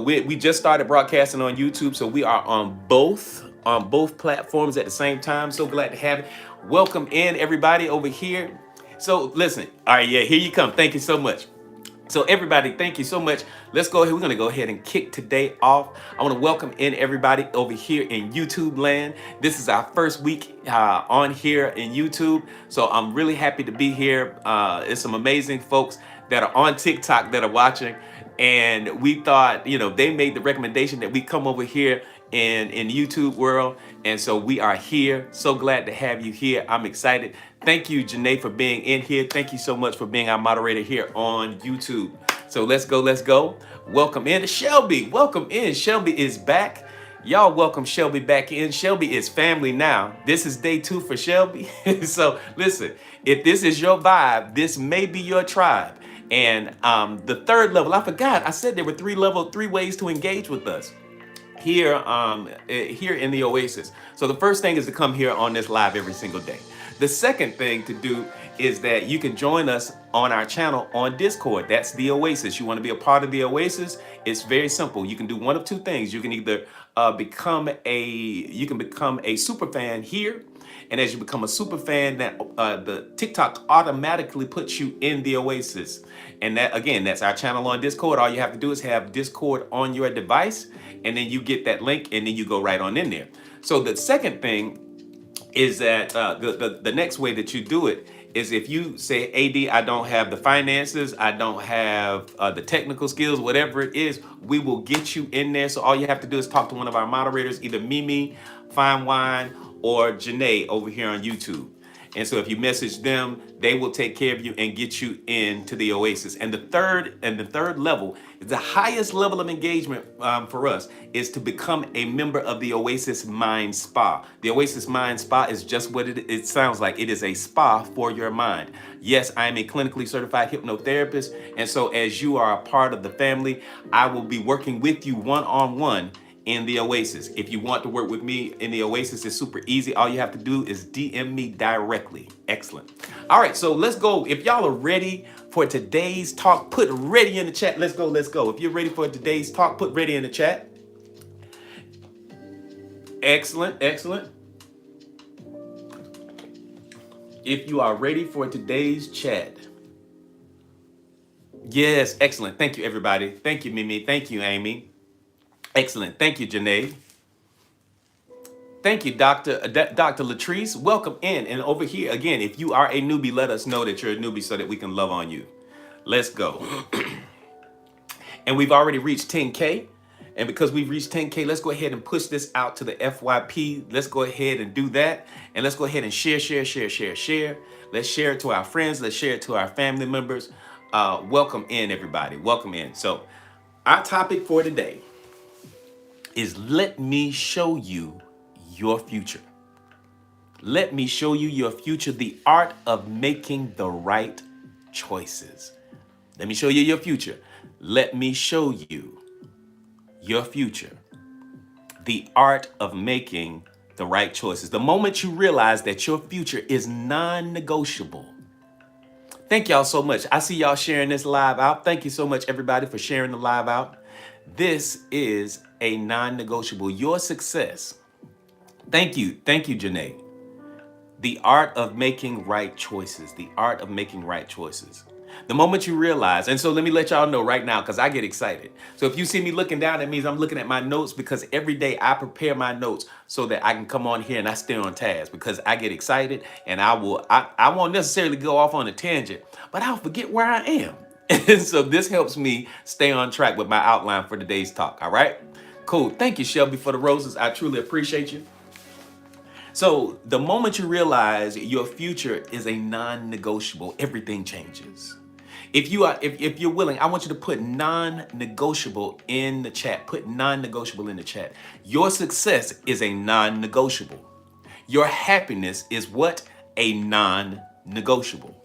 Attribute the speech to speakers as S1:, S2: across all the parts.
S1: we just started broadcasting on YouTube, so we are on both platforms at the same time. So glad to have it. Welcome in everybody over here. So listen, all right, yeah, here you come. Thank you so much. So everybody, thank you so much. Let's go ahead. We're going to go ahead and kick today off. I want to welcome in everybody over here in YouTube land. This is our first week on here in YouTube. So I'm really happy to be here. It's some amazing folks that are on TikTok that are watching. And we thought, they made the recommendation that we come over here in YouTube world. And so we are here. So glad to have you here. I'm excited. Thank you, Janae, for being in here. Thank you so much for being our moderator here on YouTube. So let's go, let's go. Welcome in Shelby. Welcome in. Shelby is back. Y'all welcome Shelby back in. Shelby is family now. This is day 2 for Shelby. So listen, if this is your vibe, this may be your tribe. And the third level, I forgot, I said there were three ways to engage with us here here in the Oasis. So the first thing is to come here on this live every single day. The second thing to do is that you can join us on our channel on Discord. That's the Oasis. You want to be a part of the Oasis? It's very simple. You can do one of two things. You can either become a super fan here, and as you become a super fan, that the TikTok automatically puts you in the Oasis. And that, again, that's our channel on Discord. All you have to do is have Discord on your device, and then you get that link, and then you go right on in there. So the second thing is that the next way that you do it is if you say, AD, I don't have the finances, I don't have the technical skills, whatever it is, we will get you in there. So all you have to do is talk to one of our moderators, either Mimi, Fine Wine, or Janae over here on YouTube. And so if you message them, they will take care of you and get you into the Oasis. And the third level, the highest level of engagement for us, is to become a member of the Oasis Mind Spa. The Oasis Mind Spa is just what it sounds like. It is a spa for your mind. Yes, I am a clinically certified hypnotherapist. And so as you are a part of the family, I will be working with you one-on-one in the Oasis. If you want to work with me in the Oasis, it's super easy. All you have to do is DM me directly. Excellent. All right, so let's go. If y'all are ready for today's talk, put ready in the chat. Let's go, let's go. If you're ready for today's talk, put ready in the chat. Excellent, excellent. If you are ready for today's chat. Yes, excellent. Thank you, everybody. Thank you, Mimi. Thank you, Amy. Excellent. Thank you, Janae. Thank you, Dr. Latrice. Welcome in. And over here, again, if you are a newbie, let us know that you're a newbie so that we can love on you. Let's go. And we've already reached 10K. And because we've reached 10K, let's go ahead and push this out to the FYP. Let's go ahead and do that. And let's go ahead and share. Let's share it to our friends. Let's share it to our family members. Welcome in, everybody. Welcome in. So our topic for today is let me show you your future. Let me show you your future, the art of making the right choices. Let me show you your future. Let me show you your future, the art of making the right choices. The moment you realize that your future is non-negotiable. Thank y'all so much. I see y'all sharing this live out. Thank you so much, everybody, for sharing the live out. This is a non-negotiable. Your success. Thank you, Janae. The art of making right choices. The art of making right choices. The moment you realize, and so let me let y'all know right now, because I get excited. So if you see me looking down, that means I'm looking at my notes, because every day I prepare my notes so that I can come on here and I stay on task, because I get excited and I won't necessarily go off on a tangent, but I'll forget where I am. And so this helps me stay on track with my outline for today's talk, all right? Cool. Thank you, Shelby, for the roses. I truly appreciate you. So the moment you realize your future is a non-negotiable, everything changes. If you're willing, I want you to put non-negotiable in the chat. Put non-negotiable in the chat. Your success is a non-negotiable. Your happiness is what? A non-negotiable.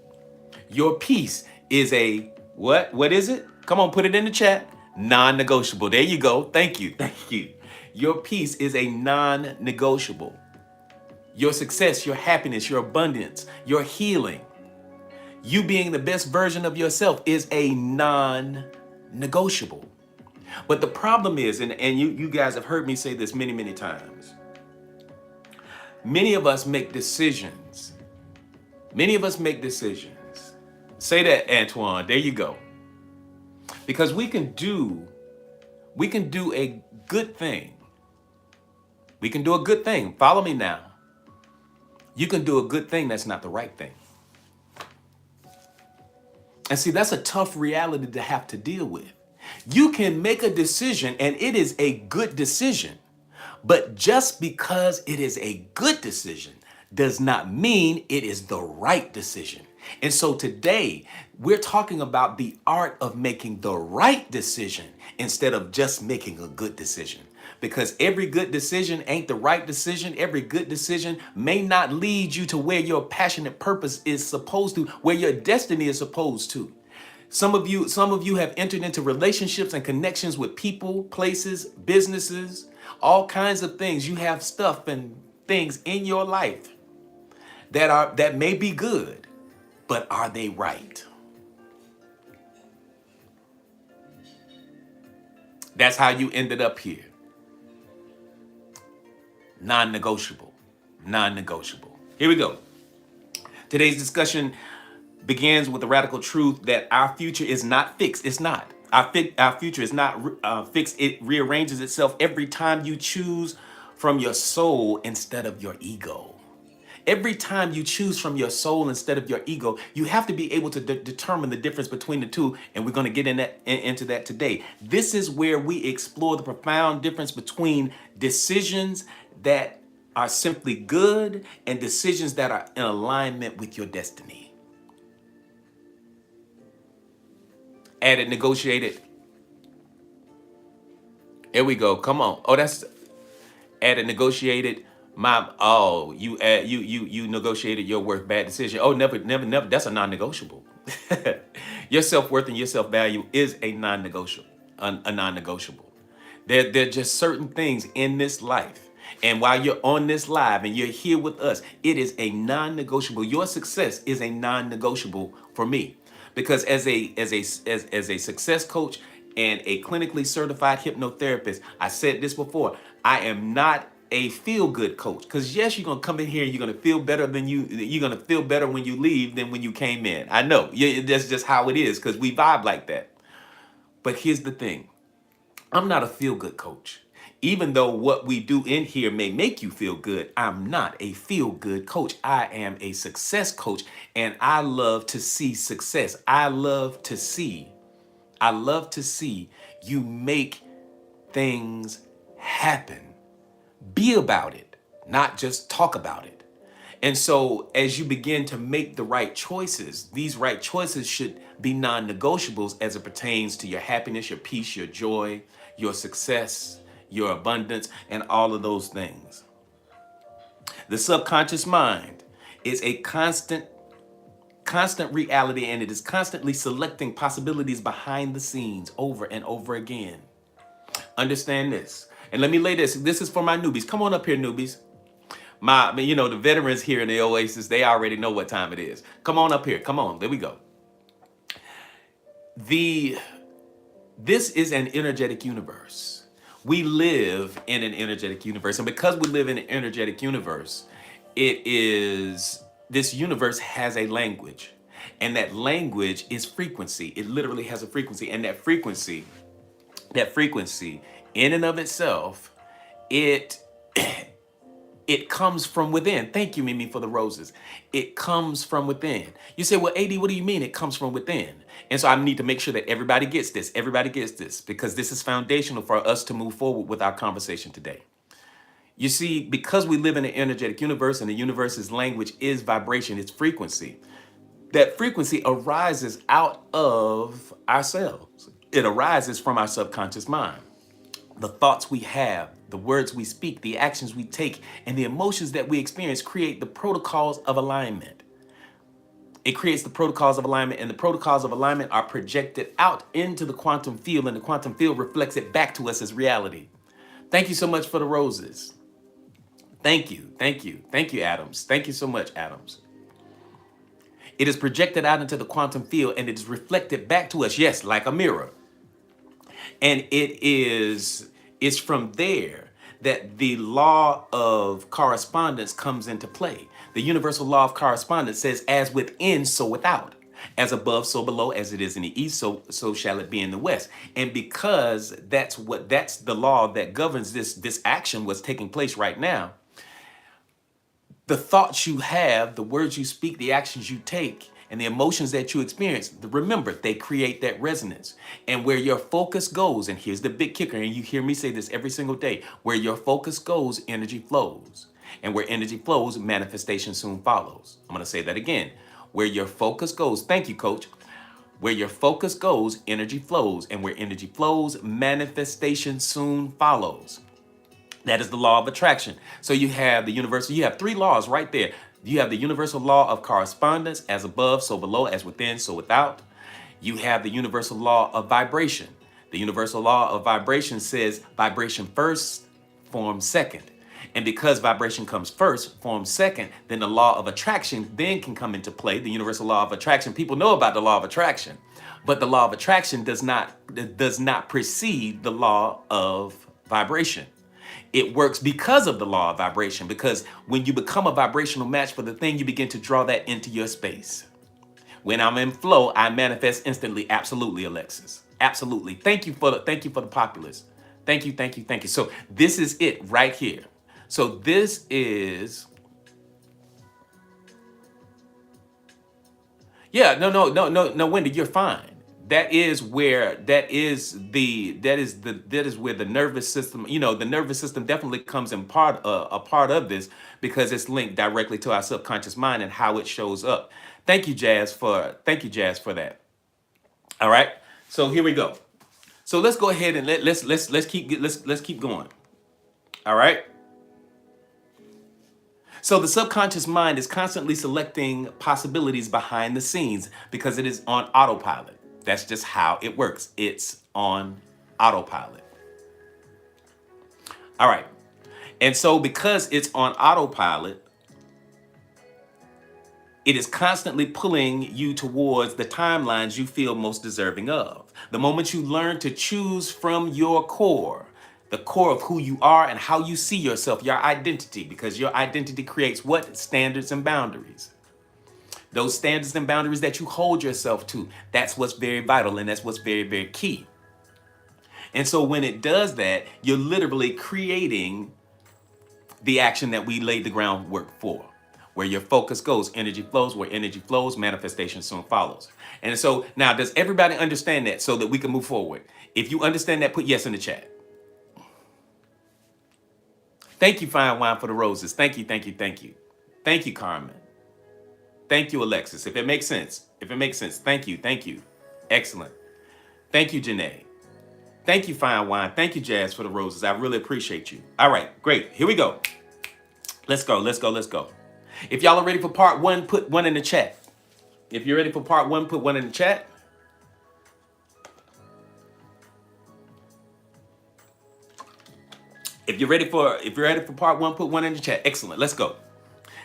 S1: Your peace is a what? What is it? Come on, put it in the chat. Non-negotiable. There you go. Thank you. Thank you. Your peace is a non-negotiable. Your success, your happiness, your abundance, your healing, you being the best version of yourself is a non-negotiable. But the problem is, and you guys have heard me say this many, many times, many of us make decisions. Many of us make decisions. Say that, Antoine. There you go. Because we can do a good thing. We can do a good thing. Follow me now. You can do a good thing that's not the right thing. And see, that's a tough reality to have to deal with. You can make a decision and it is a good decision, but just because it is a good decision does not mean it is the right decision. And so today we're talking about the art of making the right decision instead of just making a good decision. Because every good decision ain't the right decision. Every good decision may not lead you to where your passionate purpose is supposed to, where your destiny is supposed to. Some of you have entered into relationships and connections with people, places, businesses, all kinds of things. You have stuff and things in your life that may be good, but are they right? That's how you ended up here. Non-negotiable. Non-negotiable. Here we go. Today's discussion begins with the radical truth that our future is not fixed. It's not. Our future is not fixed. It rearranges itself every time you choose from your soul instead of your ego. Every time you choose from your soul instead of your ego, you have to be able to determine the difference between the two, and we're going to get into that today. This is where we explore the profound difference between decisions that are simply good and decisions that are in alignment with your destiny. Added, negotiated. Here we go. Come on. Oh, that's added, negotiated. You negotiated your worth. Bad decision. Oh, never. That's a non-negotiable. Your self-worth and your self-value is a non-negotiable. A non-negotiable. There are just certain things in this life. And while you're on this live and you're here with us, it is a non-negotiable. Your success is a non-negotiable for me. Because as a success coach and a clinically certified hypnotherapist, I said this before, I am not a feel-good coach. Because yes, you're gonna come in here, you're gonna feel better you're gonna feel better when you leave than when you came in. I know, that's just how it is, because we vibe like that. But here's the thing. I'm not a feel-good coach. Even though what we do in here may make you feel good, I'm not a feel-good coach. I am a success coach, and I love to see success. I love to see you make things happen. Be about it, not just talk about it. And so as you begin to make the right choices, these right choices should be non-negotiables as it pertains to your happiness, your peace, your joy, your success, your abundance, and all of those things. The subconscious mind is a constant reality, and it is constantly selecting possibilities behind the scenes over and over again. Understand this. And let me lay this. This is for my newbies. Come on up here, newbies. The veterans here in the Oasis, they already know what time it is. Come on up here. Come on. There we go. This is an energetic universe. We live in an energetic universe. And because we live in an energetic universe, this universe has a language. And that language is frequency. It literally has a frequency. And that frequency, in and of itself, it comes from within. Thank you, Mimi, for the roses. It comes from within. You say, well, AD, what do you mean it comes from within? And so I need to make sure that everybody gets this. Everybody gets this, because this is foundational for us to move forward with our conversation today. You see, because we live in an energetic universe, and the universe's language is vibration, it's frequency. That frequency arises out of ourselves. It arises from our subconscious mind. The thoughts we have, the words we speak, the actions we take, and the emotions that we experience create the protocols of alignment. It creates the protocols of alignment, and the protocols of alignment are projected out into the quantum field, and the quantum field reflects it back to us as reality. Thank you so much for the roses. Thank you, Adams. Thank you so much, Adams. It is projected out into the quantum field, and it is reflected back to us, yes, like a mirror. And it's from there that the law of correspondence comes into play. The universal law of correspondence says, as within, so without. As above, so below, as it is in the east, so shall it be in the west. And because that's the law that governs this action, what's taking place right now, the thoughts you have, the words you speak, the actions you take, and the emotions that you experience, remember, they create that resonance. And where your focus goes, and here's the big kicker, and you hear me say this every single day, where your focus goes, energy flows. And where energy flows, manifestation soon follows. I'm going to say that again. Where your focus goes, thank you, coach. Where your focus goes, energy flows. And where energy flows, manifestation soon follows. That is the law of attraction. So you have the universal, you have three laws right there. You have the universal law of correspondence, as above, so below, as within, so without. You have the universal law of vibration. The universal law of vibration says vibration first, form second. And because vibration comes first, form second, then the law of attraction then can come into play. The universal law of attraction, people know about the law of attraction, but the law of attraction does not precede the law of vibration. It works because of the law of vibration, because when you become a vibrational match for the thing, you begin to draw that into your space. When I'm in flow, I manifest instantly. Absolutely, Alexis. Absolutely. Thank you for the populace. Thank you, thank you, thank you. So this is it right here. So this is, yeah, no, Wendy, you're fine. That is where the nervous system, the nervous system definitely comes in a part of this, because it's linked directly to our subconscious mind and how it shows up. Thank you, Jazz, for that. All right. So here we go. So let's go ahead and let's keep going. All right. So the subconscious mind is constantly selecting possibilities behind the scenes because it is on autopilot. That's just how it works. It's on autopilot. All right. And so because it's on autopilot, it is constantly pulling you towards the timelines you feel most deserving of. The moment you learn to choose from your core, the core of who you are and how you see yourself, your identity, because your identity creates what? Standards and boundaries. Those standards and boundaries that you hold yourself to, that's what's very vital, and that's what's very, very key. And so when it does that, you're literally creating the action that we laid the groundwork for. Where your focus goes, energy flows. Where energy flows, manifestation soon follows. And so now, does everybody understand that, so that we can move forward? If you understand that, put yes in the chat. Thank you, Fine Wine, for the roses. Thank you, thank you, thank you. Thank you, Carmen. Thank you, Alexis. If it makes sense. Thank you, thank you. Excellent. Thank you, Janae. Thank you, Fine Wine. Thank you, Jazz, for the roses. I really appreciate you. All right, great. Here we go. Let's go. If y'all are ready for part one, put one in the chat. If you're ready for part one, put one in the chat. If you're ready for part one, put one in the chat. Excellent. Let's go.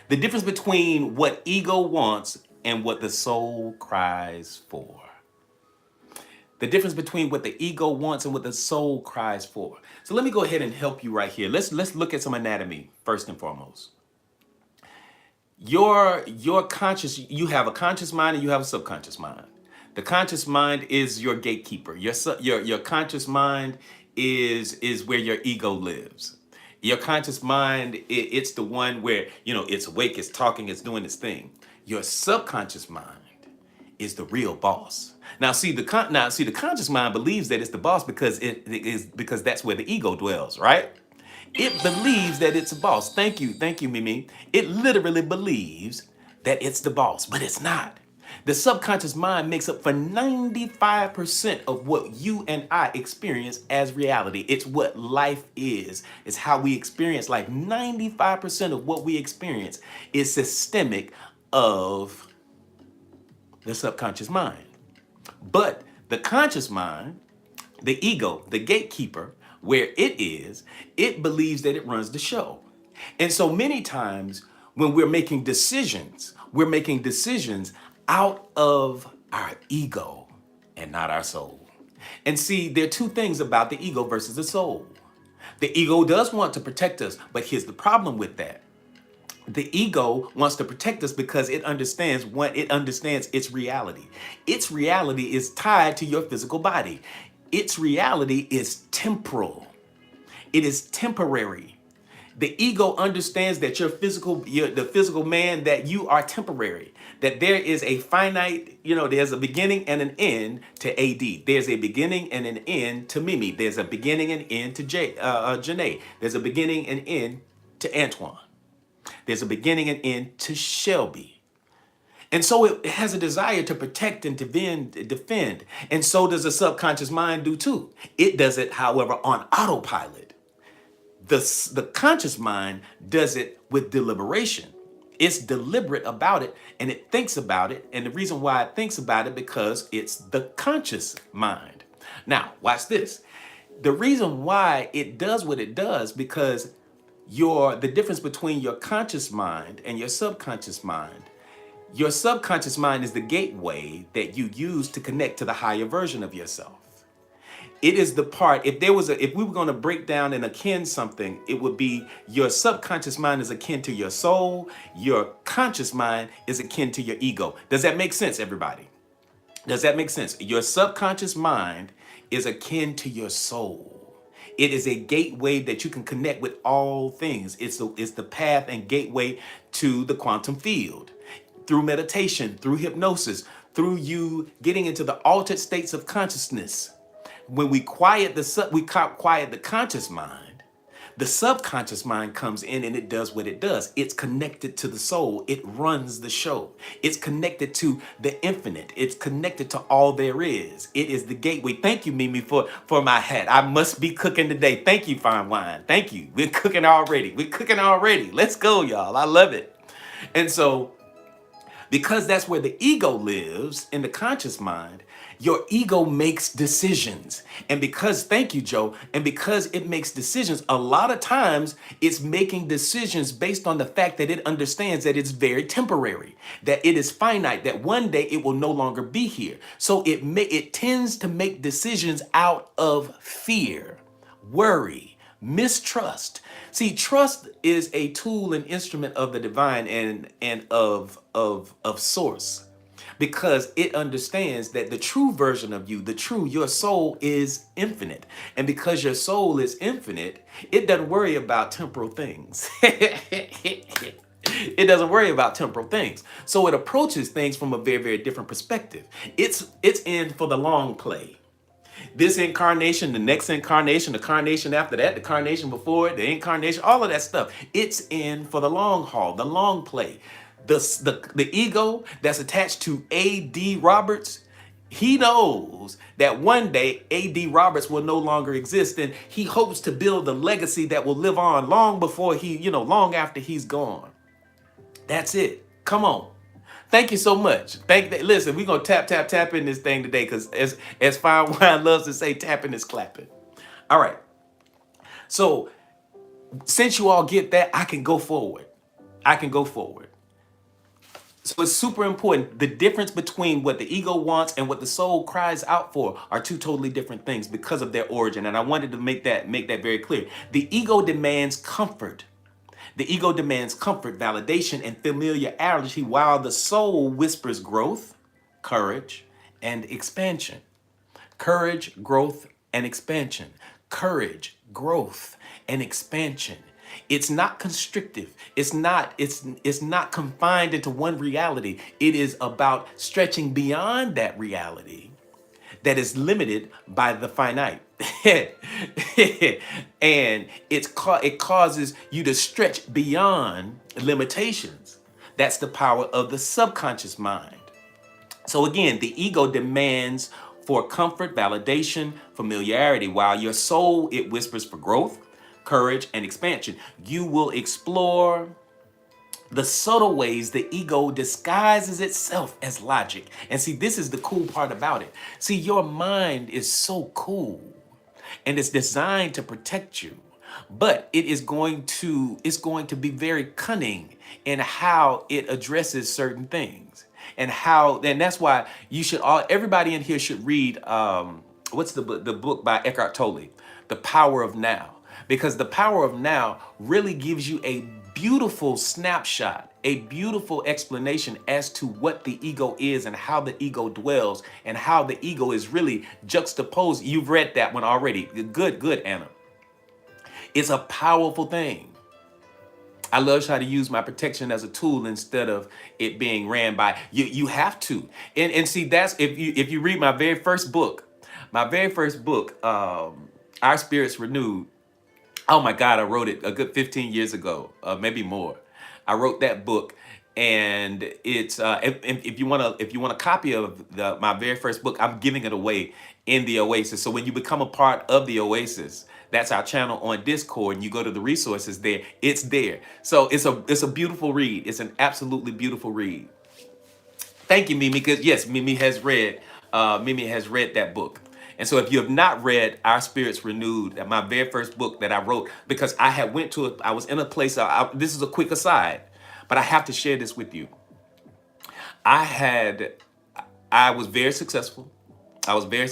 S1: The difference between what ego wants and what the soul cries for. The difference between what the ego wants and what the soul cries for. So let me go ahead and help you right here. Let's look at some anatomy first and foremost. Your conscious, you have a conscious mind and you have a subconscious mind. The conscious mind is your gatekeeper. Your conscious mind is where your ego lives. Your conscious mind, it's the one where, it's awake, it's talking, it's doing its thing. Your subconscious mind is the real boss. Now, the conscious mind believes that it's the boss because because that's where the ego dwells, right? It believes that it's a boss. Thank you, Mimi. It literally believes that it's the boss, but it's not. The subconscious mind makes up for 95% of what you and I experience as reality. It's what life is. It's how we experience life. 95% of what we experience is systemic of the subconscious mind. But the conscious mind, the ego, the gatekeeper, where it believes that it runs the show. And so many times when we're making decisions out of our ego and not our soul. And see, there are two things about the ego versus the soul. The ego does want to protect us, but here's the problem with that. The ego wants to protect us because it understands its reality. Its reality is tied to your physical body. Its reality is temporal. It is temporary. The ego understands that you're the physical man, that you are temporary, that there is a finite, there's a beginning and an end to AD. There's a beginning and an end to Mimi. There's a beginning and end to Janae. There's a beginning and end to Antoine. There's a beginning and end to Shelby. And so it has a desire to protect and to defend. And so does the subconscious mind do too. It does it, however, on autopilot. The conscious mind does it with deliberation. It's deliberate about it and it thinks about it. And the reason why it thinks about it, because it's the conscious mind. Now, watch this. The reason why it does what it does, because the difference between your conscious mind and your subconscious mind. Your subconscious mind is the gateway that you use to connect to the higher version of yourself. It is the part, if we were going to break down and akin something, it would be your subconscious mind is akin to your soul. Your conscious mind is akin to your ego. Does that make sense, everybody? Does that make sense? Your subconscious mind is akin to your soul. It is a gateway that you can connect with all things. It's the path and gateway to the quantum field. Through meditation, through hypnosis, through you getting into the altered states of consciousness. When we quiet the conscious mind, the subconscious mind comes in and it does what it does. It's connected to the soul. It runs the show. It's connected to the infinite. It's connected to all there is. It is the gateway. Thank you, Mimi, for my hat. I must be cooking today. Thank you, Fine Wine. Thank you. We're cooking already. Let's go, y'all. I love it. And so, because that's where the ego lives, in the conscious mind, your ego makes decisions. And because, thank you, Joe, and because it makes decisions, a lot of times it's making decisions based on the fact that it understands that it's very temporary, that it is finite, that one day it will no longer be here. So it tends to make decisions out of fear, worry, mistrust. See, trust is a tool and instrument of the divine and of source, because it understands that the true version of you, your soul is infinite. And because your soul is infinite, it doesn't worry about temporal things. It doesn't worry about temporal things. So it approaches things from a very, very different perspective. It's in for the long play. This incarnation, the next incarnation, the carnation after that, the carnation before it, the incarnation, all of that stuff. It's in for the long haul, the long play. The ego that's attached to A.D. Roberts, he knows that one day A.D. Roberts will no longer exist, and he hopes to build a legacy that will live on long before long after he's gone. That's it. Come on. Thank you so much. Listen, we're gonna tap in this thing today, because as Fine Wine loves to say, tapping is clapping. All right. So since you all get that, I can go forward. So it's super important. The difference between what the ego wants and what the soul cries out for are two totally different things because of their origin. And I wanted to make that very clear. The ego demands comfort. The ego demands comfort, validation, and familiarity, while the soul whispers growth, courage, and expansion. Courage, growth, and expansion. Courage, growth, and expansion. It's not constrictive. It's not confined into one reality. It is about stretching beyond that reality that is limited by the finite. And it causes you to stretch beyond limitations. That's the power of the subconscious mind. So again, the ego demands for comfort, validation, familiarity, while your soul, it whispers for growth, courage, and expansion. You will explore the subtle ways the ego disguises itself as logic. And see, this is the cool part about it. See, your mind is so cool and it's designed to protect you, but it's going to be very cunning in how it addresses certain things. And that's why everybody in here should read what's the book by Eckhart Tolle, The Power of Now, because the power of now really gives you a beautiful snapshot, a beautiful explanation as to what the ego is and how the ego dwells and how the ego is really juxtaposed. You've read that one already. Good, Anna. It's a powerful thing. I love how to use my protection as a tool instead of it being ran by you. You have to, and see, that's if you read my very first book, Our Spirits Renewed. Oh my God, I wrote it a good 15 years ago, maybe more. I wrote that book, and it's if you want a copy of my very first book, I'm giving it away in the Oasis. So when you become a part of the Oasis, that's our channel on Discord, and you go to the resources there, it's there. So it's a beautiful read. It's an absolutely beautiful read. Thank you, Mimi, because yes, Mimi has read that book. And so if you have not read Our Spirits Renewed, my very first book that I wrote, because I was in a place, this is a quick aside, but I have to share this with you. I had, I was very successful. I was very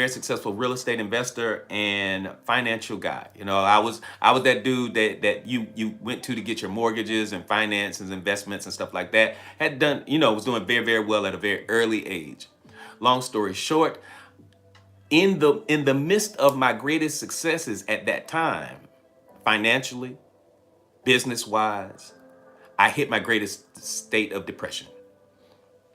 S1: successful real estate investor and financial guy. You know, I was that dude that you went to get your mortgages and finances, investments and stuff like that. Had done, was doing very well at a very early age. Long story short, in the midst of my greatest successes at that time, financially, business wise, I hit my greatest state of depression.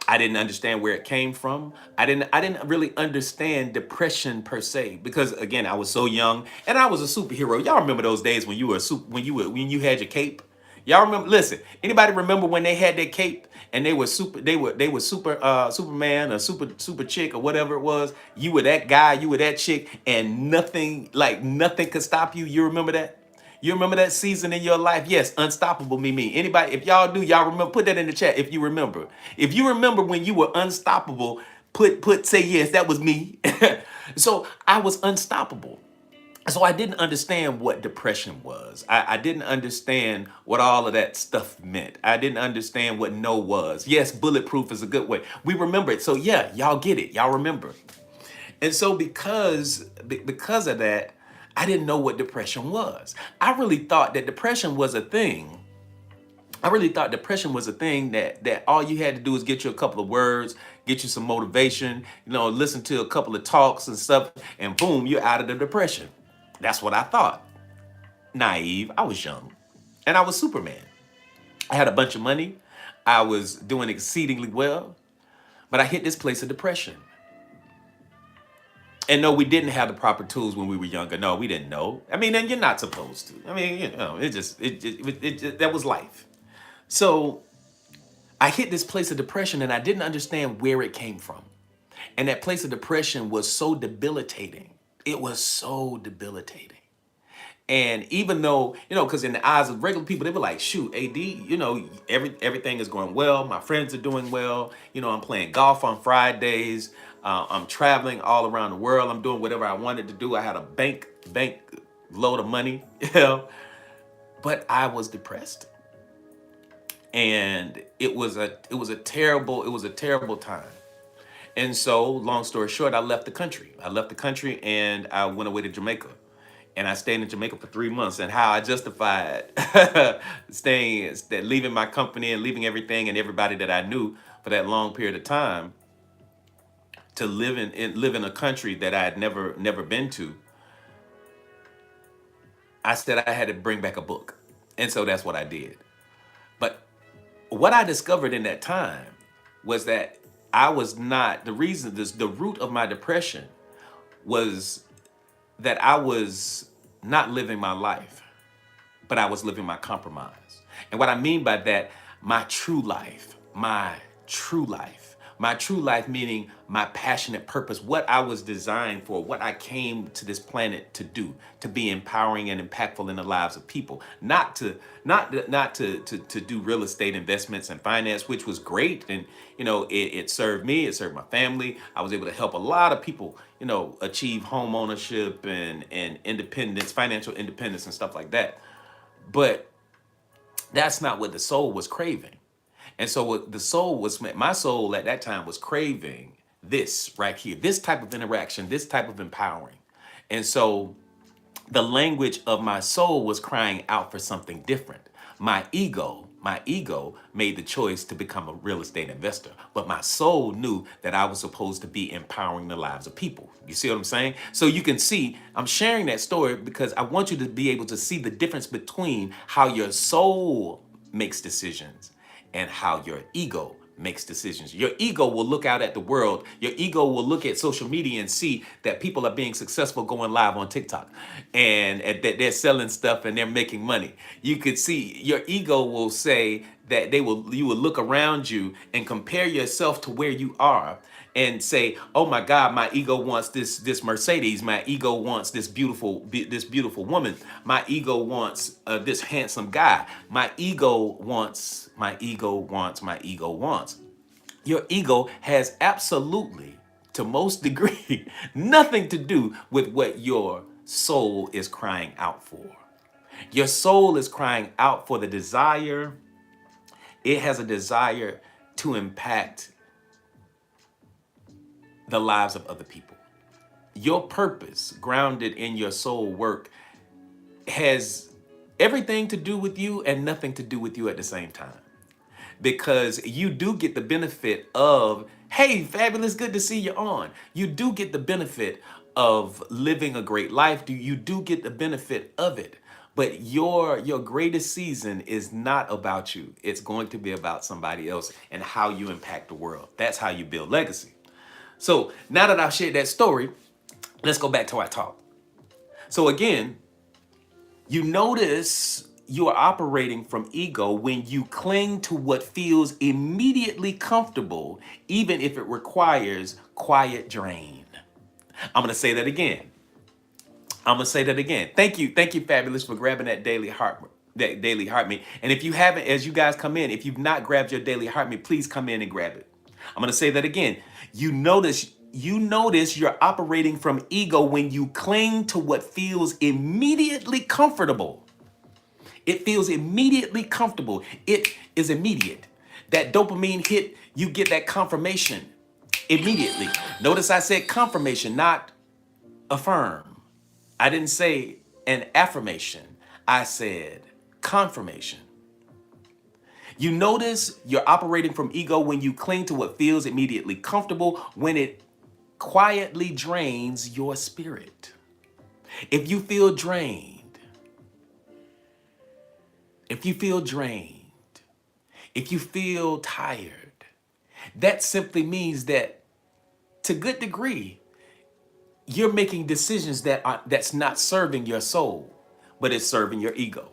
S1: I didn't understand where it came from. I didn't really understand depression per se, because again, I was so young and I was a superhero. Y'all remember those days when you were when you had your cape? Y'all remember, listen, anybody remember when they had their cape and they were super Superman or super chick or whatever it was? You were that guy, you were that chick, and nothing could stop you. You remember that? You remember that season in your life? Yes, unstoppable me. Anybody, if y'all do, y'all remember, put that in the chat if you remember. If you remember when you were unstoppable, say yes, that was me. So I was unstoppable. So I didn't understand what depression was. I didn't understand what all of that stuff meant. I didn't understand what no was. Yes, bulletproof is a good way. We remember it. So yeah, y'all get it. Y'all remember. And so because of that, I didn't know what depression was. I really thought that depression was a thing. I really thought depression was a thing that all you had to do is get you a couple of words, get you some motivation, listen to a couple of talks and stuff, and boom, you're out of the depression. That's what I thought. Naive. I was young. And I was Superman. I had a bunch of money. I was doing exceedingly well. But I hit this place of depression. And no, we didn't have the proper tools when we were younger. No, we didn't know. I mean, and you're not supposed to. I mean, that was life. So I hit this place of depression and I didn't understand where it came from. And that place of depression was so debilitating. It was so debilitating. And even though, because in the eyes of regular people, they were like, shoot, AD, everything is going well. My friends are doing well. I'm playing golf on Fridays. I'm traveling all around the world. I'm doing whatever I wanted to do. I had a bank load of money, but I was depressed. And it was a terrible time. And so, long story short, I left the country. And I went away to Jamaica. And I stayed in Jamaica for 3 months. And how I justified leaving my company and leaving everything and everybody that I knew for that long period of time to live in a country that I had never been to. I said I had to bring back a book. And so that's what I did. But what I discovered in that time was that I was not, the root of my depression was that I was not living my life, but I was living my compromise. And what I mean by that, my true life meaning my passionate purpose, what I was designed for, what I came to this planet to do, to be empowering and impactful in the lives of people, not to do real estate investments and finance, which was great. And, it served me, it served my family. I was able to help a lot of people, achieve home ownership and independence, financial independence and stuff like that. But that's not what the soul was craving. And so what my soul at that time was craving this right here, this type of interaction, this type of empowering. And so the language of my soul was crying out for something different. My ego made the choice to become a real estate investor, but my soul knew that I was supposed to be empowering the lives of people. You see what I'm saying? So you can see, I'm sharing that story because I want you to be able to see the difference between how your soul makes decisions and how your ego makes decisions. Your ego will look out at the world. Your ego will look at social media and see that people are being successful going live on TikTok and that they're selling stuff and they're making money. You could see your ego will say that you will look around you and compare yourself to where you are and say, "Oh my God, my ego wants this Mercedes. My ego wants this beautiful woman. My ego wants this handsome guy. My ego wants. My ego wants. My ego wants." Your ego has absolutely, to most degree, nothing to do with what your soul is crying out for. Your soul is crying out for the desire. It has a desire to impact the lives of other people. Your purpose, grounded in your soul work, has everything to do with you and nothing to do with you at the same time. Because you do get the benefit of, hey, fabulous, good to see you on. You do get the benefit of living a great life. You do get the benefit of it. But your greatest season is not about you. It's going to be about somebody else and how you impact the world. That's how you build legacy. So now that I've shared that story, let's go back to our talk. So again, you notice you are operating from ego when you cling to what feels immediately comfortable, even if it requires quiet drain. I'm going to say that again. Thank you, Fabulous, for grabbing that daily heart meet. And if you haven't, as you guys come in, if you've not grabbed your daily heart meet, please come in and grab it. I'm going to say that again. You notice you're operating from ego when you cling to what feels immediately comfortable. It feels immediately comfortable. It is immediate. That dopamine hit, you get that confirmation immediately. Notice I said confirmation, not affirm. I didn't say an affirmation. I said confirmation. You notice you're operating from ego when you cling to what feels immediately comfortable, when it quietly drains your spirit. If you feel drained, if you feel drained, if you feel tired, that simply means that to a good degree, you're making decisions that's not serving your soul, but it's serving your ego.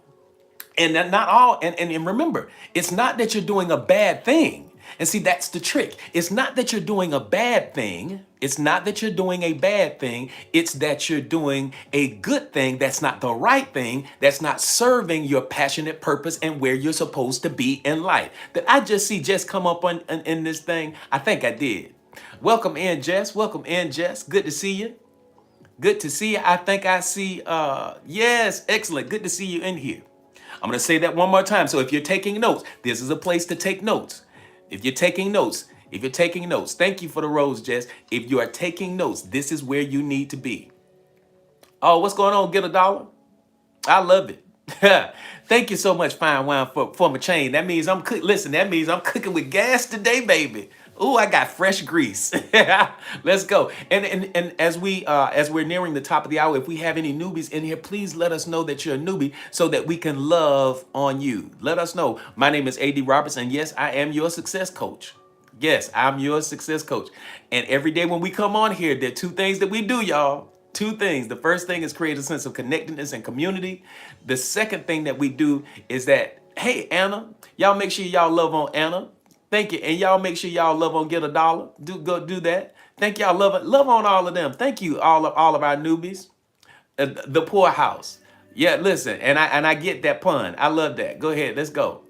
S1: And that not all, and remember, it's not that you're doing a bad thing. And see, that's the trick. It's not that you're doing a bad thing. It's not that you're doing a bad thing. It's that you're doing a good thing that's not the right thing, that's not serving your passionate purpose and where you're supposed to be in life. Did I just see Jess come up in this thing? I think I did. Welcome in, Jess. Welcome in, Jess. Good to see you. Good to see you. I think I see, yes, excellent. Good to see you in here. I'm going to say that one more time. So if you're taking notes, this is a place to take notes. If you're taking notes, thank you for the rose, Jess. If you are taking notes, this is where you need to be. Oh, what's going on? Get a dollar? I love it. Thank you so much, Fine Wine, for my chain. That means I'm cooking. Listen, that means I'm cooking with gas today, baby. Ooh, I got fresh grease. Let's go. And as we're nearing the top of the hour, if we have any newbies in here, please let us know that you're a newbie so that we can love on you. Let us know. My name is A.D. Roberts, and yes, I am your success coach. Yes, I'm your success coach. And every day when we come on here, there are two things that we do, y'all. Two things. The first thing is create a sense of connectedness and community. The second thing that we do is that, hey, Anna, y'all make sure y'all love on Anna. Thank you. And y'all make sure y'all love on Get a Dollar. Go do that. Thank y'all. Love on all of them. Thank you, all of our newbies. The poorhouse. Yeah, listen, and I get that pun. I love that. Go ahead. Let's go.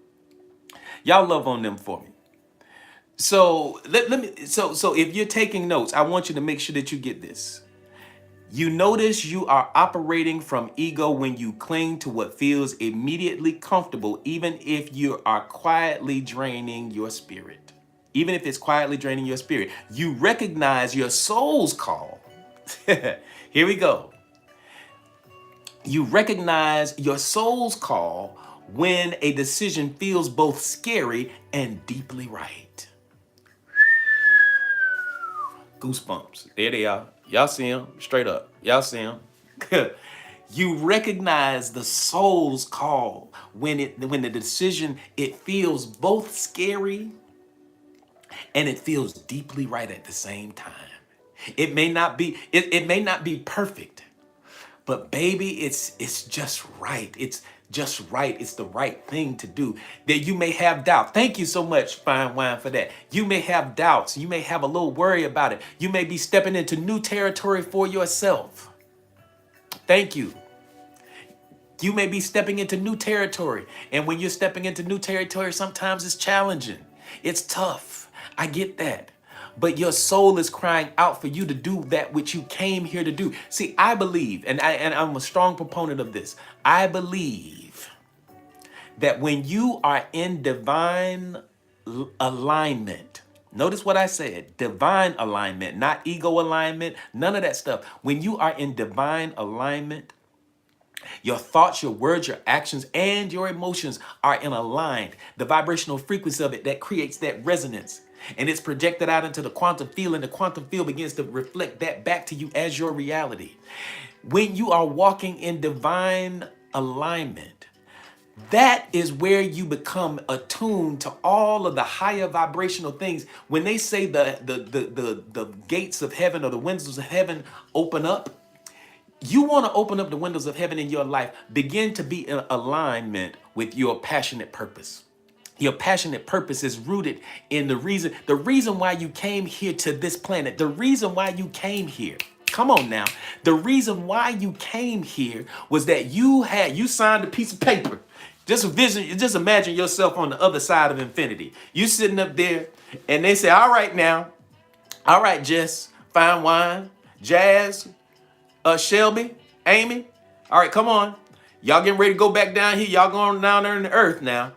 S1: Y'all love on them for me. So let me so if you're taking notes, I want you to make sure that you get this. You notice you are operating from ego when you cling to what feels immediately comfortable, even if you are quietly draining your spirit. even if it's quietly draining your spirit. You recognize your soul's call. Here we go. You recognize your soul's call when a decision feels both scary and deeply right. Goosebumps. There they are. Y'all see them? Straight up. Y'all see them? You recognize the soul's call when the decision, it feels both scary and it feels deeply right at the same time. It may not be perfect, but baby, it's just right. It's just right. It's the right thing to do. That you may have doubt. Thank you so much, Fine Wine, for that. You may have doubts. You may have a little worry about it. You may be stepping into new territory for yourself. Thank you. You may be stepping into new territory. And when you're stepping into new territory, sometimes it's challenging. It's tough. I get that. But your soul is crying out for you to do that which you came here to do. See, I believe, and I'm a strong proponent of this. I believe that when you are in divine alignment, notice what I said, divine alignment, not ego alignment, none of that stuff. When you are in divine alignment, your thoughts, your words, your actions, and your emotions are in aligned. The vibrational frequency of it that creates that resonance. And it's projected out into the quantum field, and the quantum field begins to reflect that back to you as your reality. When you are walking in divine alignment, that is where you become attuned to all of the higher vibrational things. When they say the gates of heaven or the windows of heaven open up, you want to open up the windows of heaven in your life. Begin to be in alignment with your passionate purpose. Your passionate purpose is rooted in the reason why you came here to this planet, the reason why you came here. Come on now. The reason why you came here was that you signed a piece of paper. Just imagine yourself on the other side of infinity. You sitting up there and they say, all right, Jess, Fine Wine, Jazz, Shelby, Amy, all right, come on. Y'all getting ready to go back down here. Y'all going down there in the earth now.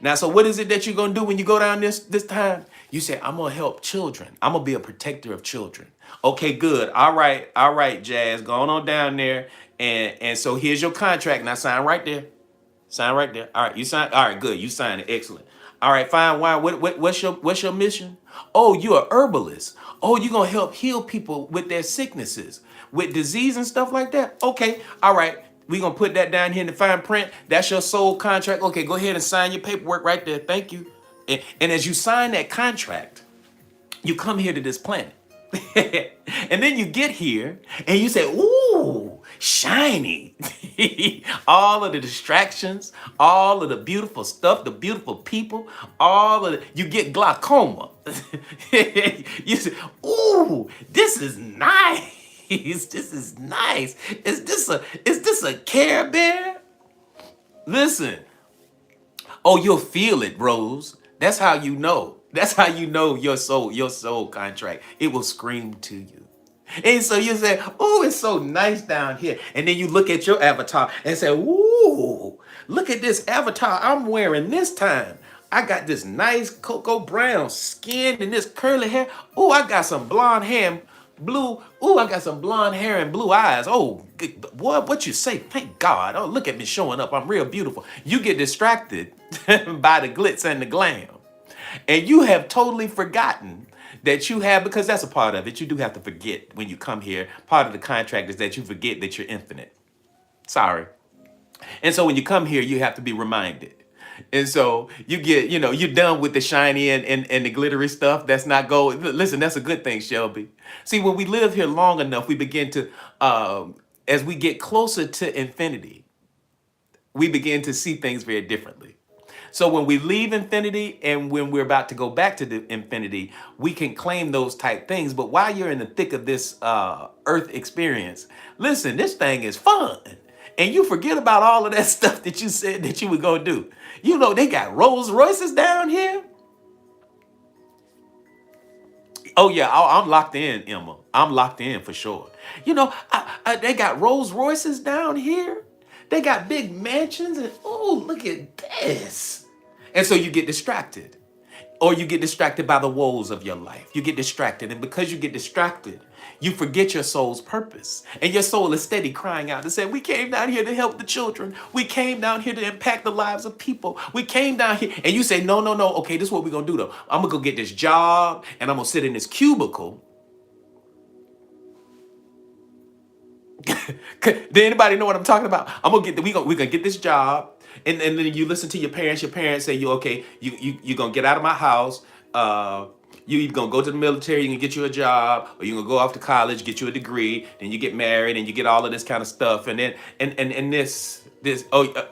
S1: Now, so what is it that you're going to do when you go down this time? You say, I'm going to help children. I'm going to be a protector of children. Okay, good. All right, Jazz, going on down there. And so here's your contract. Now sign right there. Sign right there. All right, you sign. All right, good. You signed it. Excellent. All right, Fine Wine. What's your mission? Oh, you're a herbalist. Oh, you're going to help heal people with their sicknesses, with disease and stuff like that. Okay. All right. We're going to put that down here in the fine print. That's your soul contract. Okay, go ahead and sign your paperwork right there. Thank you. And as you sign that contract, you come here to this planet. And then you get here and you say, ooh, shiny. All of the distractions, all of the beautiful stuff, the beautiful people, you get glaucoma. You say, ooh, this is nice. This is nice. Is this a Care Bear? Listen. Oh, you'll feel it, Rose. That's how you know. That's how you know your soul contract. It will scream to you. And so you say, oh, it's so nice down here. And then you look at your avatar and say, ooh, look at this avatar I'm wearing this time. I got this nice cocoa brown skin and this curly hair. Oh, I got some blonde hair and blue. Oh, I got some blonde hair and blue eyes. Oh, what you say? Thank God. Oh, look at me showing up. I'm real beautiful. You get distracted by the glitz and the glam. And you have totally forgotten that you have, because that's a part of it. You do have to forget when you come here. Part of the contract is that you forget that you're infinite. Sorry. And so when you come here, you have to be reminded. And so you get, you're done with the shiny and the glittery stuff. That's not gold. Listen, that's a good thing, Shelby. See, when we live here long enough, we begin to, as we get closer to infinity, we begin to see things very differently. So when we leave infinity and when we're about to go back to the infinity, we can claim those type things. But while you're in the thick of this earth experience, listen, this thing is fun. And you forget about all of that stuff that you said that you were going to do. They got Rolls Royces down here. Oh, yeah, I'm locked in, Emma. I'm locked in for sure. They got Rolls Royces down here. They got big mansions. And, oh, look at this. And so you get distracted. or you get distracted by the woes of your life. You get distracted. And because you get distracted, you forget your soul's purpose. And your soul is steady crying out and saying, we came down here to help the children. We came down here to impact the lives of people. We came down here. And you say, no, no, no. Okay, this is what we're going to do, though. I'm going to go get this job, and I'm going to sit in this cubicle. Did anybody know what I'm talking about? We're gonna get this job, and then you listen to your parents. Your parents say, you okay, you're gonna get out of my house. You either gonna go to the military, you can get you a job, or you're gonna go off to college, get you a degree, then you get married, and you get all of this kind of stuff. And then and this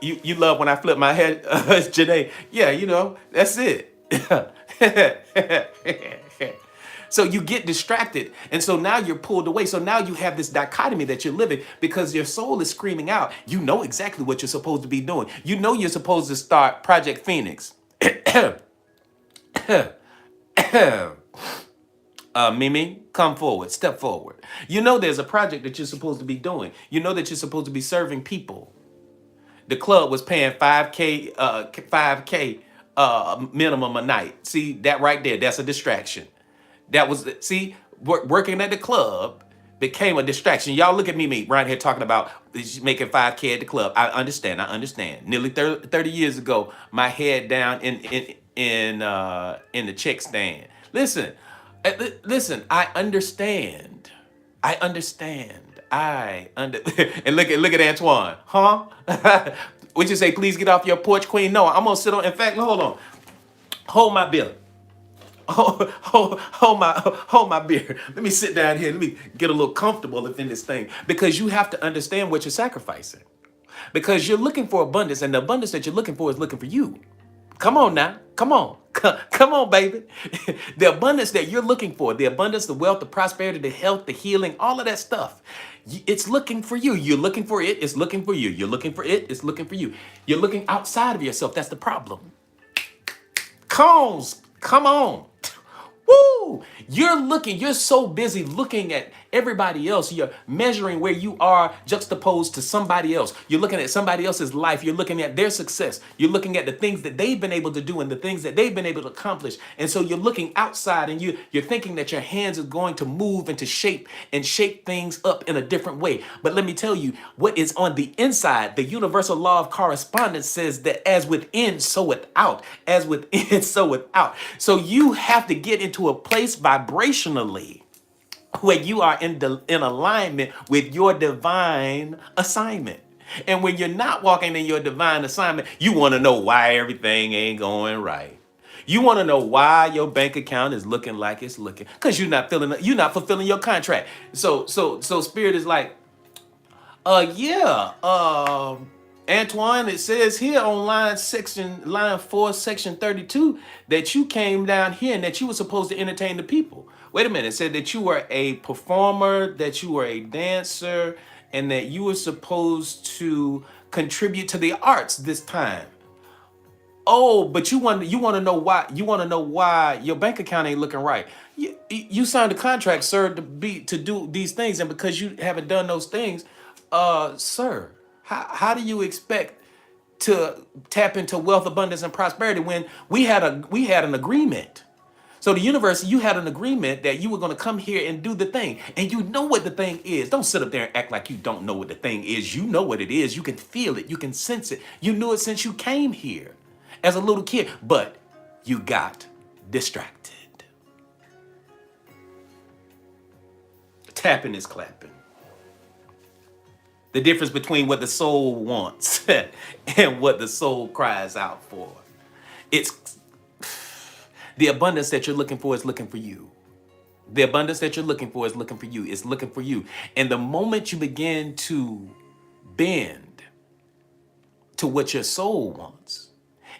S1: you love when I flip my head, Janae. Yeah, that's it. So you get distracted. And so now you're pulled away. So now you have this dichotomy that you're living because your soul is screaming out. You know exactly what you're supposed to be doing. You know you're supposed to start Project Phoenix. Mimi, come forward. Step forward. You know there's a project that you're supposed to be doing. You know that you're supposed to be serving people. The club was paying 5K minimum a night. See, that right there, that's a distraction. Working at the club became a distraction. Y'all look at me right here talking about making 5K at the club. I understand. Nearly 30 years ago, my head down in the check stand. Listen, I understand. And look at Antoine, huh? Would you say, please get off your porch, Queen? No, I'm gonna sit on. In fact, hold on, hold my bill. Hold my beer. Let me sit down here. Let me get a little comfortable within this thing. Because you have to understand what you're sacrificing. Because you're looking for abundance, and the abundance that you're looking for is looking for you. Come on now. Come on. Come on, baby. The abundance that you're looking for, the abundance, the wealth, the prosperity, the health, the healing, all of that stuff, it's looking for you. You're looking for it. It's looking for you. You're looking for it. It's looking for you. You're looking outside of yourself. That's the problem. Come on. Woo! You're so busy looking at everybody else. You're measuring where you are juxtaposed to somebody else. You're looking at somebody else's life. You're looking at their success. You're looking at the things that they've been able to do and the things that they've been able to accomplish. And so you're looking outside and you're thinking that your hands are going to move and to shape things up in a different way. But let me tell you, what is on the inside, the universal law of correspondence says that as within, so without. As within, so without. So you have to get into a place vibrationally where you are in alignment with your divine assignment. And when you're not walking in your divine assignment, you want to know why everything ain't going right. You want to know why your bank account is looking like it's looking, because you're not fulfilling your contract. So spirit is like, Antoine, it says here on line 4, section 32, that you came down here and that you were supposed to entertain the people. Wait a minute. It said that you were a performer, that you were a dancer, and that you were supposed to contribute to the arts this time. Oh, but you want to know why? You want to know why your bank account ain't looking right? You signed a contract, sir, to do these things, and because you haven't done those things, sir, how do you expect to tap into wealth, abundance, and prosperity when we had an agreement? So the universe, you had an agreement that you were going to come here and do the thing, and you know what the thing is. Don't sit up there and act like you don't know what the thing is. You know what it is. You can feel it. You can sense it. You knew it since you came here as a little kid, but you got distracted. Tapping is clapping. The difference between what the soul wants and what the soul cries out for. It's the abundance that you're looking for is looking for you. The abundance that you're looking for is looking for you. It's looking for you. And the moment you begin to bend to what your soul wants,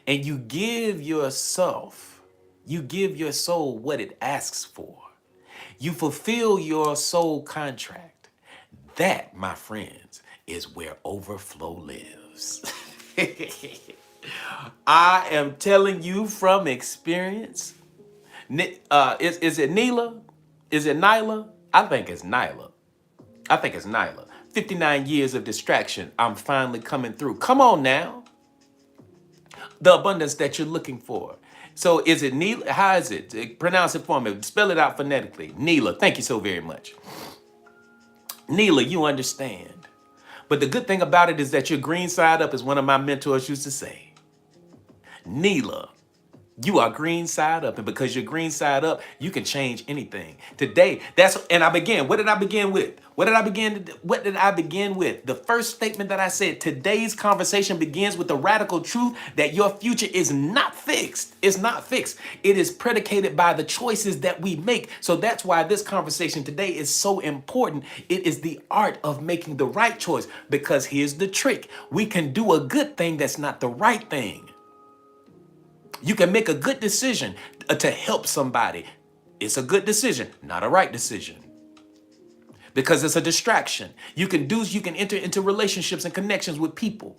S1: and you give your soul what it asks for, you fulfill your soul contract. That, my friends, is where overflow lives. I am telling you from experience. Is it Neela? Is it Nyla? I think it's Nyla. 59 years of distraction. I'm finally coming through. Come on now. The abundance that you're looking for. So is it Neela? How is it? Pronounce it for me. Spell it out phonetically. Neela. Thank you so very much. Neela, you understand. But the good thing about it is that you're green side up, as one of my mentors used to say. Neela, you are green side up, and because you're green side up, you can change anything. Today, and I began. What did I begin with? What did I begin with? The first statement that I said, today's conversation begins with the radical truth that your future is not fixed. It's not fixed. It is predicated by the choices that we make. So that's why this conversation today is so important. It is the art of making the right choice, because here's the trick. We can do a good thing that's not the right thing. You can make a good decision to help somebody. It's a good decision, not a right decision, because it's a distraction. You can enter into relationships and connections with people,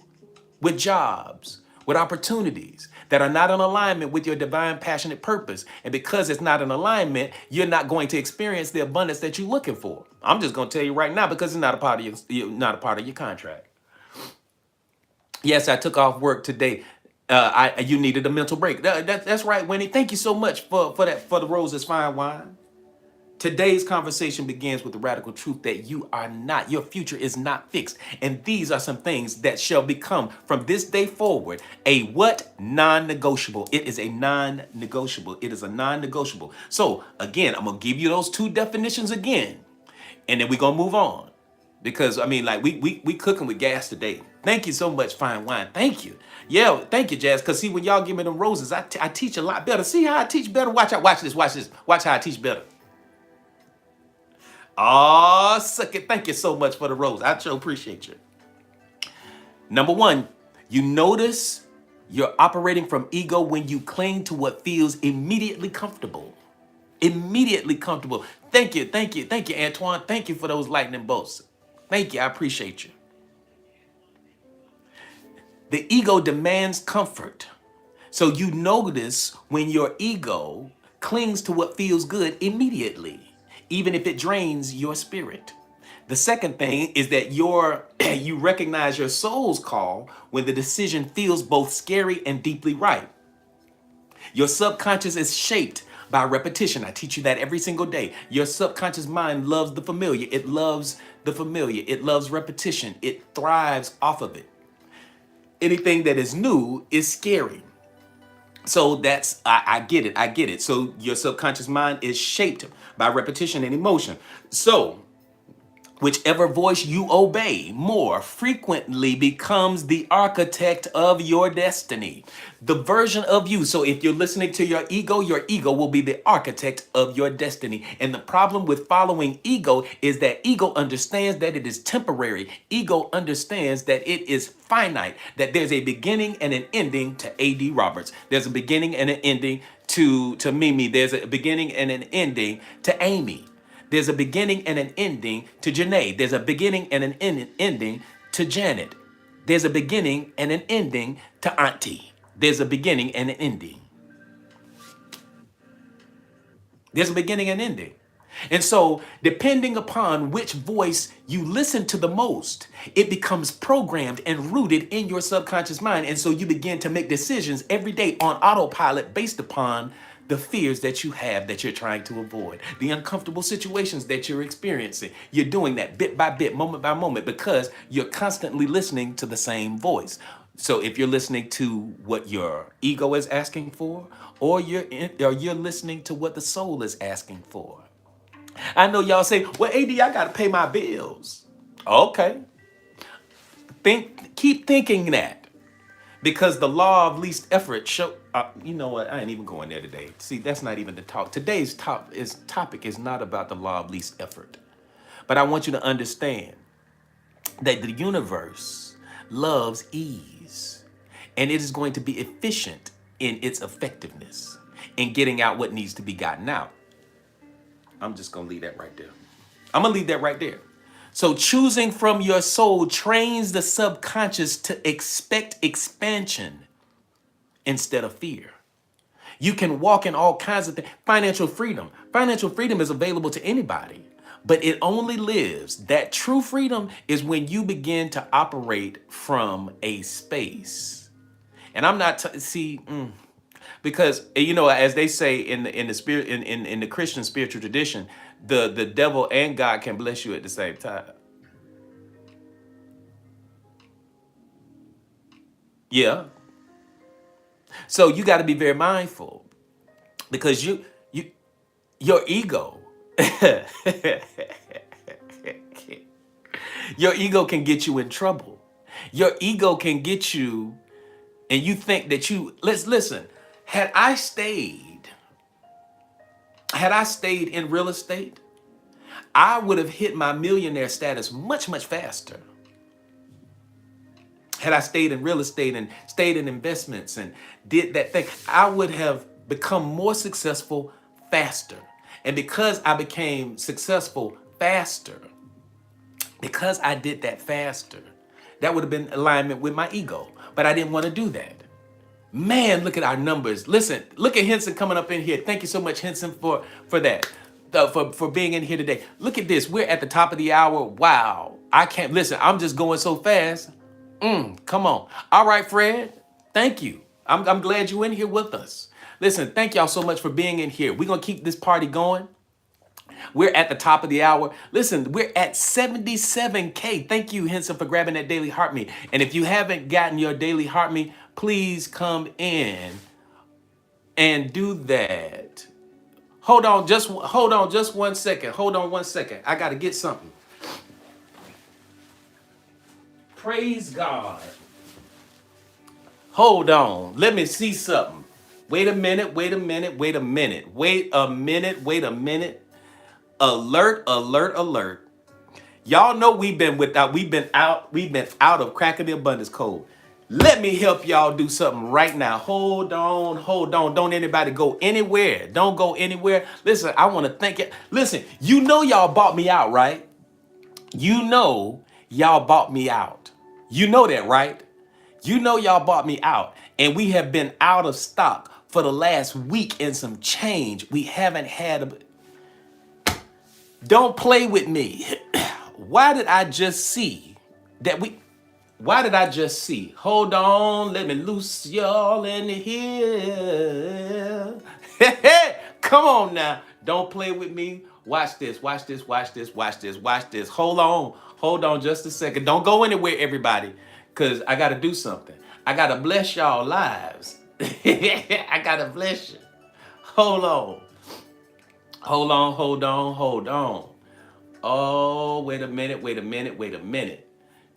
S1: with jobs, with opportunities that are not in alignment with your divine passionate purpose. And because it's not in alignment, you're not going to experience the abundance that you're looking for. I'm just going to tell you right now, because it's not a part of not a part of your contract. Yes, I took off work today. You needed a mental break. That's right, Winnie. Thank you so much for the roses, fine wine. Today's conversation begins with the radical truth that your future is not fixed. And these are some things that shall become from this day forward a what? Non-negotiable. It is a non-negotiable. It is a non-negotiable. So again, I'm going to give you those two definitions again, and then we're going to move on. Because I mean, like we cooking with gas today. Thank you so much, fine wine. Thank you. Yeah, thank you, Jazz. Because see, when y'all give me them roses, I teach a lot better. See how I teach better? Watch out, watch this, watch this. Watch how I teach better. Oh, suck it. Thank you so much for the rose. I sure appreciate you. Number one, you notice you're operating from ego when you cling to what feels immediately comfortable. Immediately comfortable. Thank you, Antoine. Thank you for those lightning bolts. Thank you, I appreciate you. The ego demands comfort. So you notice when your ego clings to what feels good immediately, even if it drains your spirit. The second thing is that you recognize your soul's call when the decision feels both scary and deeply right. Your subconscious is shaped by repetition. I teach you that every single day. Your subconscious mind loves the familiar. It loves the familiar. It loves repetition. It thrives off of it. Anything that is new is scary. So I get it. I get it. So your subconscious mind is shaped by repetition and emotion. So whichever voice you obey more frequently becomes the architect of your destiny, the version of you. So if you're listening to your ego will be the architect of your destiny. And the problem with following ego is that ego understands that it is temporary. Ego understands that it is finite, that there's a beginning and an ending to A.D. Roberts. There's a beginning and an ending to Mimi. There's a beginning and an ending to Amy. There's a beginning and an ending to Janae. There's a beginning and an ending to Janet. There's a beginning and an ending to Auntie. There's a beginning and an ending. There's a beginning and ending. And so, depending upon which voice you listen to the most, it becomes programmed and rooted in your subconscious mind. And so you begin to make decisions every day on autopilot based upon the fears that you have that you're trying to avoid, the uncomfortable situations that you're experiencing. You're doing that bit by bit, moment by moment, because you're constantly listening to the same voice. So if you're listening to what your ego is asking for, or you're listening to what the soul is asking for. I know y'all say, well, AD, I got to pay my bills. Okay. Keep thinking that. Because the law of least effort you know what? I ain't even going there today. See, that's not even the talk. Today's topic is not about the law of least effort. But I want you to understand that the universe loves ease. And it is going to be efficient in its effectiveness in getting out what needs to be gotten out. I'm just going to leave that right there. I'm going to leave that right there. So choosing from your soul trains the subconscious to expect expansion instead of fear. You can walk in all kinds of things. Financial freedom. Financial freedom is available to anybody, but it only lives. That true freedom is when you begin to operate from a space. And I'm not, Because as they say in the spirit in the Christian spiritual tradition, the devil and God can bless you at the same time. Yeah. So you got to be very mindful because you your ego your ego can get you in trouble. Your ego can get you, and you think that let's listen. Had I stayed, had I stayed in real estate, I would have hit my millionaire status much, much faster. Had I stayed in real estate and stayed in investments and did that thing, I would have become more successful faster. And because I became successful faster, because I did that faster, that would have been alignment with my ego. But I didn't want to do that. Man, look at our numbers. Listen, look at Henson coming up in here. Thank you so much, Henson, for that, for being in here today. Look at this. We're at the top of the hour. Wow. I can't listen. I'm just going so fast. Come on. All right, Fred. Thank you. I'm glad you're in here with us. Listen, thank y'all so much for being in here. We're going to keep this party going. We're at the top of the hour. Listen, we're at 77K. Thank you, Henson, for grabbing that daily heart me. And if you haven't gotten your daily heart me, please come in and do that. Hold on just 1 second. Hold on 1 second. I got to get something. Praise God. Hold on. Let me see something. Wait a minute. Alert, alert, alert. Y'all know we've been out of cracking the abundance code. Let me help y'all do something right now. Hold on. Don't anybody go anywhere. Don't go anywhere. Listen, I want to thank you. Listen, y'all bought me out, right? Y'all bought me out. You know that, right? Y'all bought me out. And we have been out of stock for the last week and some change. We haven't had Don't play with me. Why did I just see that why did I just see? Hold on, let me loose y'all in here. Come on now. Don't play with me. Watch this. Hold on just a second. Don't go anywhere, everybody, because I got to do something. I got to bless y'all lives. I got to bless you. Hold on. Oh, wait a minute.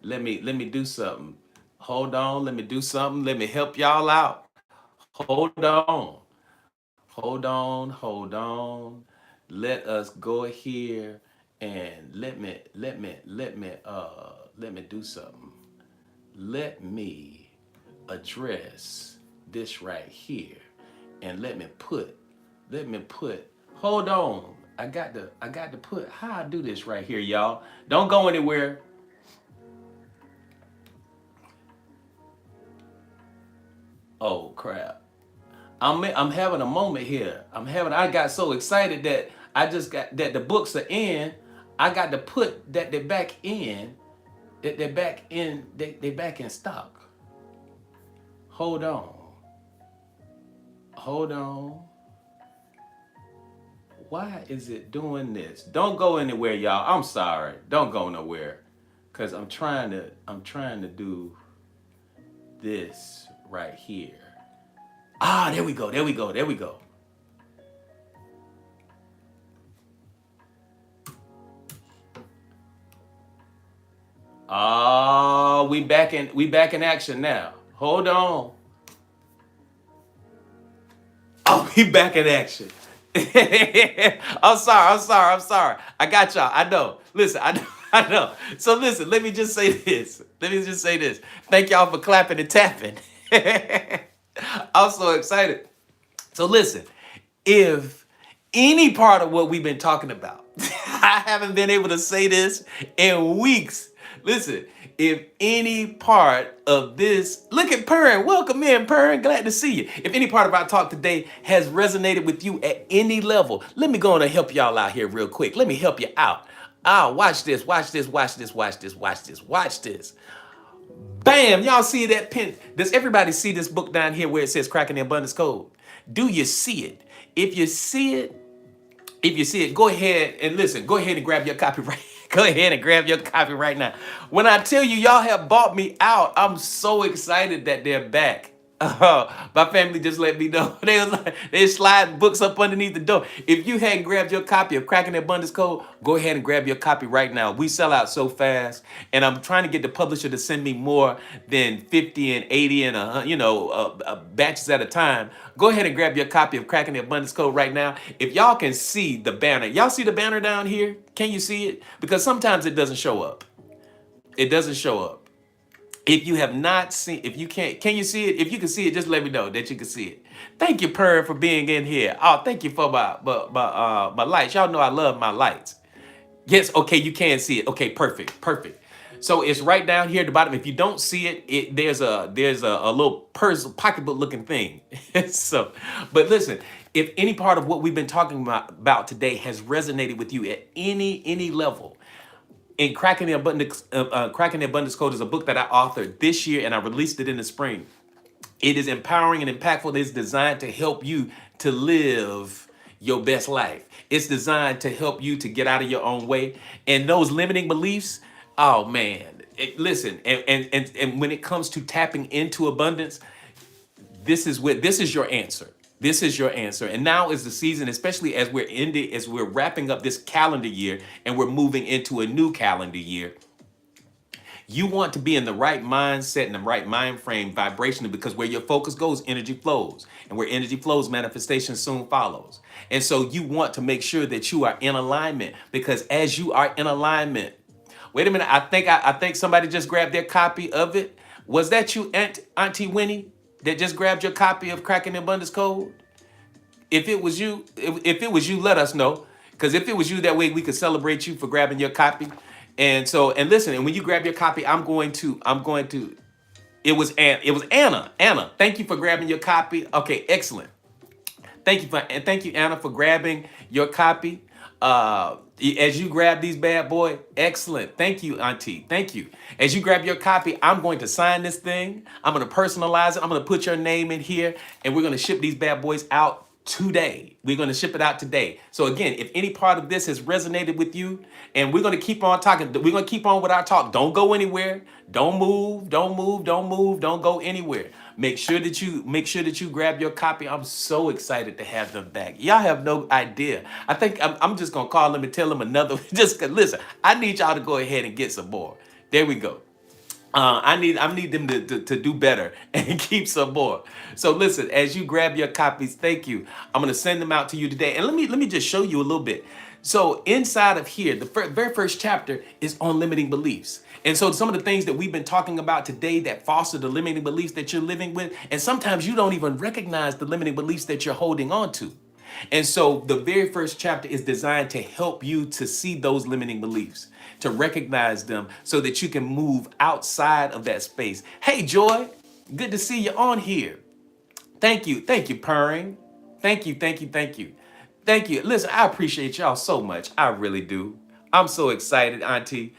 S1: Let me do something. Hold on, let me do something. Let me help y'all out. Hold on. Let us go here and let me do something. Let me address this right here and let me put hold on. I got to put how I do this right here, y'all. Don't go anywhere. Oh crap. I'm having a moment here. I got so excited that I just got that the books are in. I got to put that they're back in. They're back in stock. Hold on. Why is it doing this? Don't go anywhere, y'all. I'm sorry. Don't go nowhere. Cause I'm trying to do this right here. Ah, there we go. Oh, we back in action now. Hold on. Oh, we back in action. I'm sorry. I got y'all. I know. Listen, I know. So listen, let me just say this. Thank y'all for clapping and tapping. I'm so excited. So listen, if any part of what we've been talking about, I haven't been able to say this in weeks. Listen, if any part of this, look at Pern, welcome in Pern, glad to see you. If any part of our talk today has resonated with you at any level, let me go on and help y'all out here real quick. Let me help you out. Watch this. Bam, y'all see that pin? Does everybody see this book down here where it says Cracking the Abundance Code? Do you see it? If you see it, if you see it, go ahead and listen. Go ahead and grab your copy right. Go ahead and grab your copy right now. When I tell you y'all have bought me out, I'm so excited that they're back. My family just let me know. They was like, they slide books up underneath the door. If you hadn't grabbed your copy of Cracking the Abundance Code, go ahead and grab your copy right now. We sell out so fast, and I'm trying to get the publisher to send me more than 50 and 80 and batches at a time. Go ahead and grab your copy of Cracking the Abundance Code right now. If y'all can see the banner, y'all see the banner down here? Can you see it? Because sometimes it doesn't show up. It doesn't show up. If you have not seen, if you can't, can you see it? If you can see it, just let me know that you can see it. Thank you, Per, for being in here. Oh, thank you for my lights. Y'all know I love my lights. Yes, okay, you can see it. Okay, perfect, perfect. So it's right down here at the bottom. If you don't see it, there's a little purse pocketbook looking thing. So, but listen, if any part of what we've been talking about today has resonated with you at any level, in Cracking the Abundance Code is a book that I authored this year and I released it in the spring. It is empowering and impactful. It's designed to help you to live your best life. It's designed to help you to get out of your own way. And those limiting beliefs, oh man, listen, and when it comes to tapping into abundance, this is your answer. This is your answer. And now is the season, especially as we're wrapping up this calendar year and we're moving into a new calendar year. You want to be in the right mindset and the right mind frame vibrationally, because where your focus goes, energy flows. And where energy flows, manifestation soon follows. And so you want to make sure that you are in alignment, because as you are in alignment, wait a minute, I think somebody just grabbed their copy of it. Was that you, Auntie Winnie, that just grabbed your copy of Cracking the Abundance Code? If it was you, if it was you, let us know. Because if it was you, that way we could celebrate you for grabbing your copy. And so, and listen, and when you grab your copy, it was Anna. Anna, thank you for grabbing your copy. Okay, excellent. Thank you, Anna, for grabbing your copy. As you grab these bad boy, excellent. Thank you, Auntie. Thank you. As you grab your copy, I'm going to sign this thing. I'm going to personalize it. I'm going to put your name in here, and we're going to ship these bad boys out today. We're going to ship it out today. So again, if any part of this has resonated with you, and we're going to keep on talking, we're going to keep on with our talk. Don't go anywhere. Don't move. Don't move. Don't move. Don't go anywhere. Make sure that you grab your copy. I'm so excited to have them back. Y'all have no idea. I think I'm just gonna call them and tell them another. Just listen. I need y'all to go ahead and get some more. There we go. I need them to do better and keep some more. So listen, as you grab your copies, thank you. I'm gonna send them out to you today, and let me just show you a little bit. So inside of here, the very first chapter is on limiting beliefs. And so some of the things that we've been talking about today that foster the limiting beliefs that you're living with, and sometimes you don't even recognize the limiting beliefs that you're holding on to. And so the very first chapter is designed to help you to see those limiting beliefs, to recognize them so that you can move outside of that space. Hey, Joy, good to see you on here. Thank you, purring. Thank you, thank you, thank you. Thank you. Listen, I appreciate y'all so much. I really do. I'm so excited, Auntie,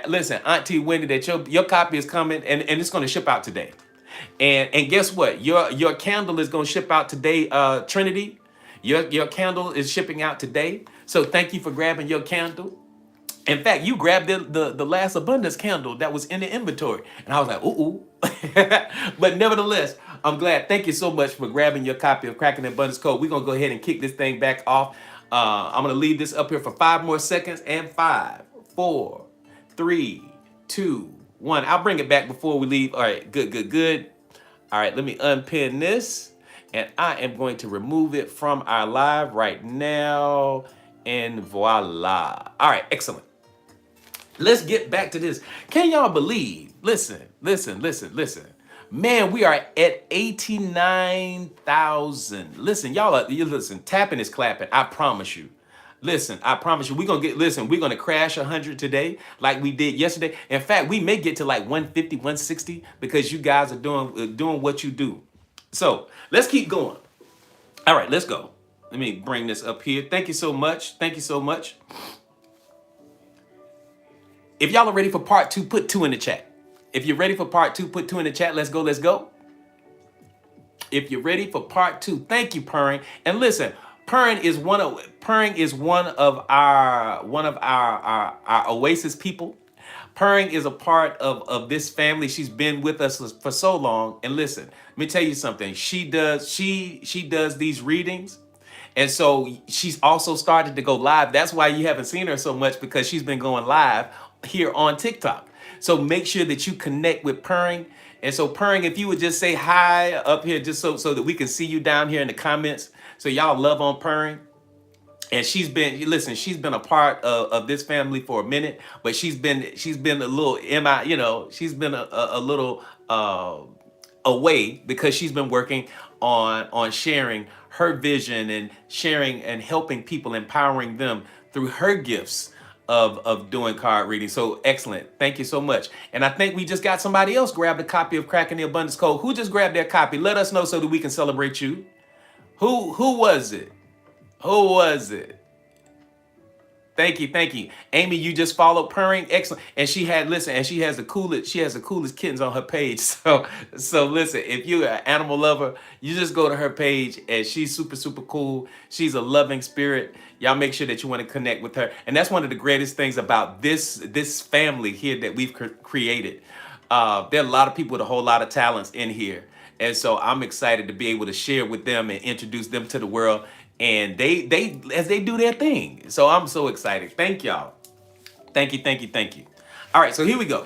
S1: listen, Auntie Wendy, that your copy is coming and it's going to ship out today. And guess what? Your candle is going to ship out today, Trinity. Your candle is shipping out today. So thank you for grabbing your candle. In fact, you grabbed the last abundance candle that was in the inventory. And I was like, ooh. But nevertheless, I'm glad. Thank you so much for grabbing your copy of Cracking the Abundance Code. We're going to go ahead and kick this thing back off. I'm going to leave this up here for 5 more seconds. And 5, 4, 3, 2, 1. I'll bring it back before we leave. All right, good. All right, let me unpin this. And I am going to remove it from our live right now. And voila. All right, excellent. Let's get back to this. Can y'all believe? Listen. Man, we are at 89,000. Listen, listen, tapping is clapping. I promise you. Listen, I promise you, we're going to crash 100 today like we did yesterday. In fact, we may get to like 150, 160 because you guys are doing what you do. So let's keep going. All right, let's go. Let me bring this up here. Thank you so much. If y'all are ready for part 2, put 2 in the chat. If you're ready for part 2, put 2 in the chat. Let's go. if you're ready for part two. Thank you, Purring. And listen, Purring is one of our Oasis people. Purring is a part of this family. She's been with us for so long. And listen, let me tell you something. She does these readings. And so she's also started to go live. That's why you haven't seen her so much, because she's been going live here on TikTok. So make sure that you connect with Purring. And so Purring, if you would just say hi up here, just so that we can see you down here in the comments. So y'all love on Purring. And she's been a part of this family for a minute, but she's been a little she's been a little away, because she's been working on sharing her vision and sharing and helping people, empowering them through her gifts of doing card reading. So excellent. Thank you so much. And I think we just got somebody else grabbed a copy of Cracking the Abundance Code. Who just grabbed their copy? Let us know so that we can celebrate you. Who was it? Who was it? Thank you, thank you. Amy, you just followed Purring. Excellent. And she has the coolest kittens on her page. So listen, if you're an animal lover, you just go to her page, and she's super, super cool. She's a loving spirit. Y'all make sure that you want to connect with her. And that's one of the greatest things about this family here that we've created. There are a lot of people with a whole lot of talents in here. And so I'm excited to be able to share with them and introduce them to the world. And they as they do their thing. So I'm so excited. Thank y'all. Thank you, thank you, thank you. All right, so here we go.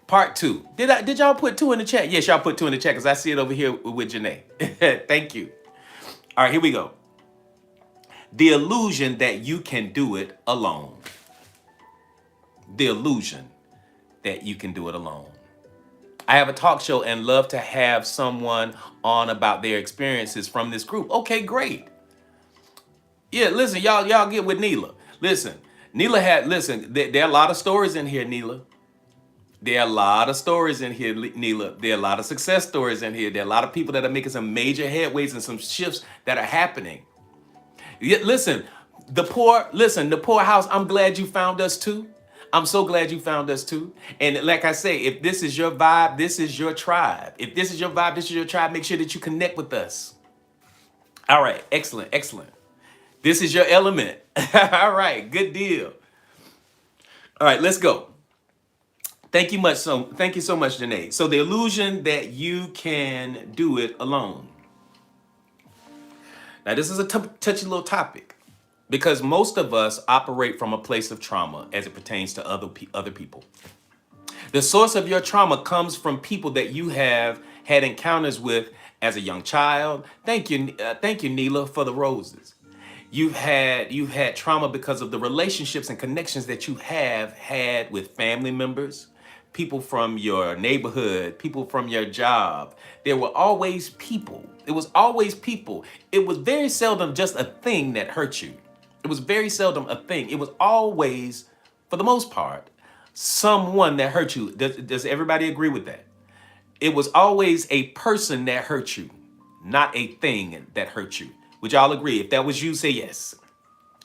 S1: Part two. Did y'all put two in the chat? Yes, y'all put two in the chat, because I see it over here with Janae. Thank you. All right, here we go. The illusion that you can do it alone. The illusion that you can do it alone. I have a talk show and love to have someone on about their experiences from this group. Okay, great. Yeah, listen, y'all get with Neela. Listen, there are a lot of stories in here, Neela. There are a lot of stories in here, Neela. There are a lot of success stories in here. There are a lot of people that are making some major headways and some shifts that are happening. Yeah, listen, the poorhouse, I'm glad you found us too. I'm so glad you found us too. And like I say, if this is your vibe, this is your tribe. If this is your vibe, this is your tribe, make sure that you connect with us. All right, excellent, excellent. This is your element. All right, good deal. All right, let's go. Thank you so much, Janae. So the illusion that you can do it alone. Now, this is a touchy little topic, because most of us operate from a place of trauma as it pertains to other people. The source of your trauma comes from people that you have had encounters with as a young child. Thank you, Neela, for the roses. You've had trauma because of the relationships and connections that you have had with family members, people from your neighborhood, people from your job. There were always people. It was always people. It was very seldom just a thing that hurt you. It was very seldom a thing. It was always, for the most part, someone that hurt you. Does everybody agree with that? It was always a person that hurt you, not a thing that hurt you. Would y'all agree? If that was you, say yes.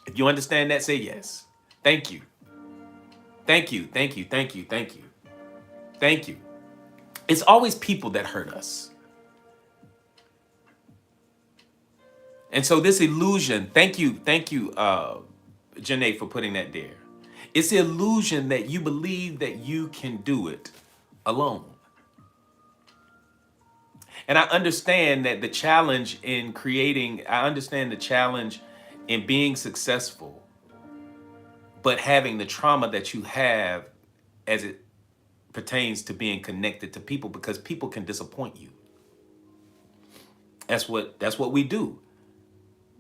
S1: If you understand that, say yes. Thank you. Thank you, thank you, thank you, thank you. Thank you. It's always people that hurt us. And so this illusion, thank you, Janae, for putting that there. It's the illusion that you believe that you can do it alone. And I understand that the challenge in being successful, but having the trauma that you have as it pertains to being connected to people, because people can disappoint you. That's what we do.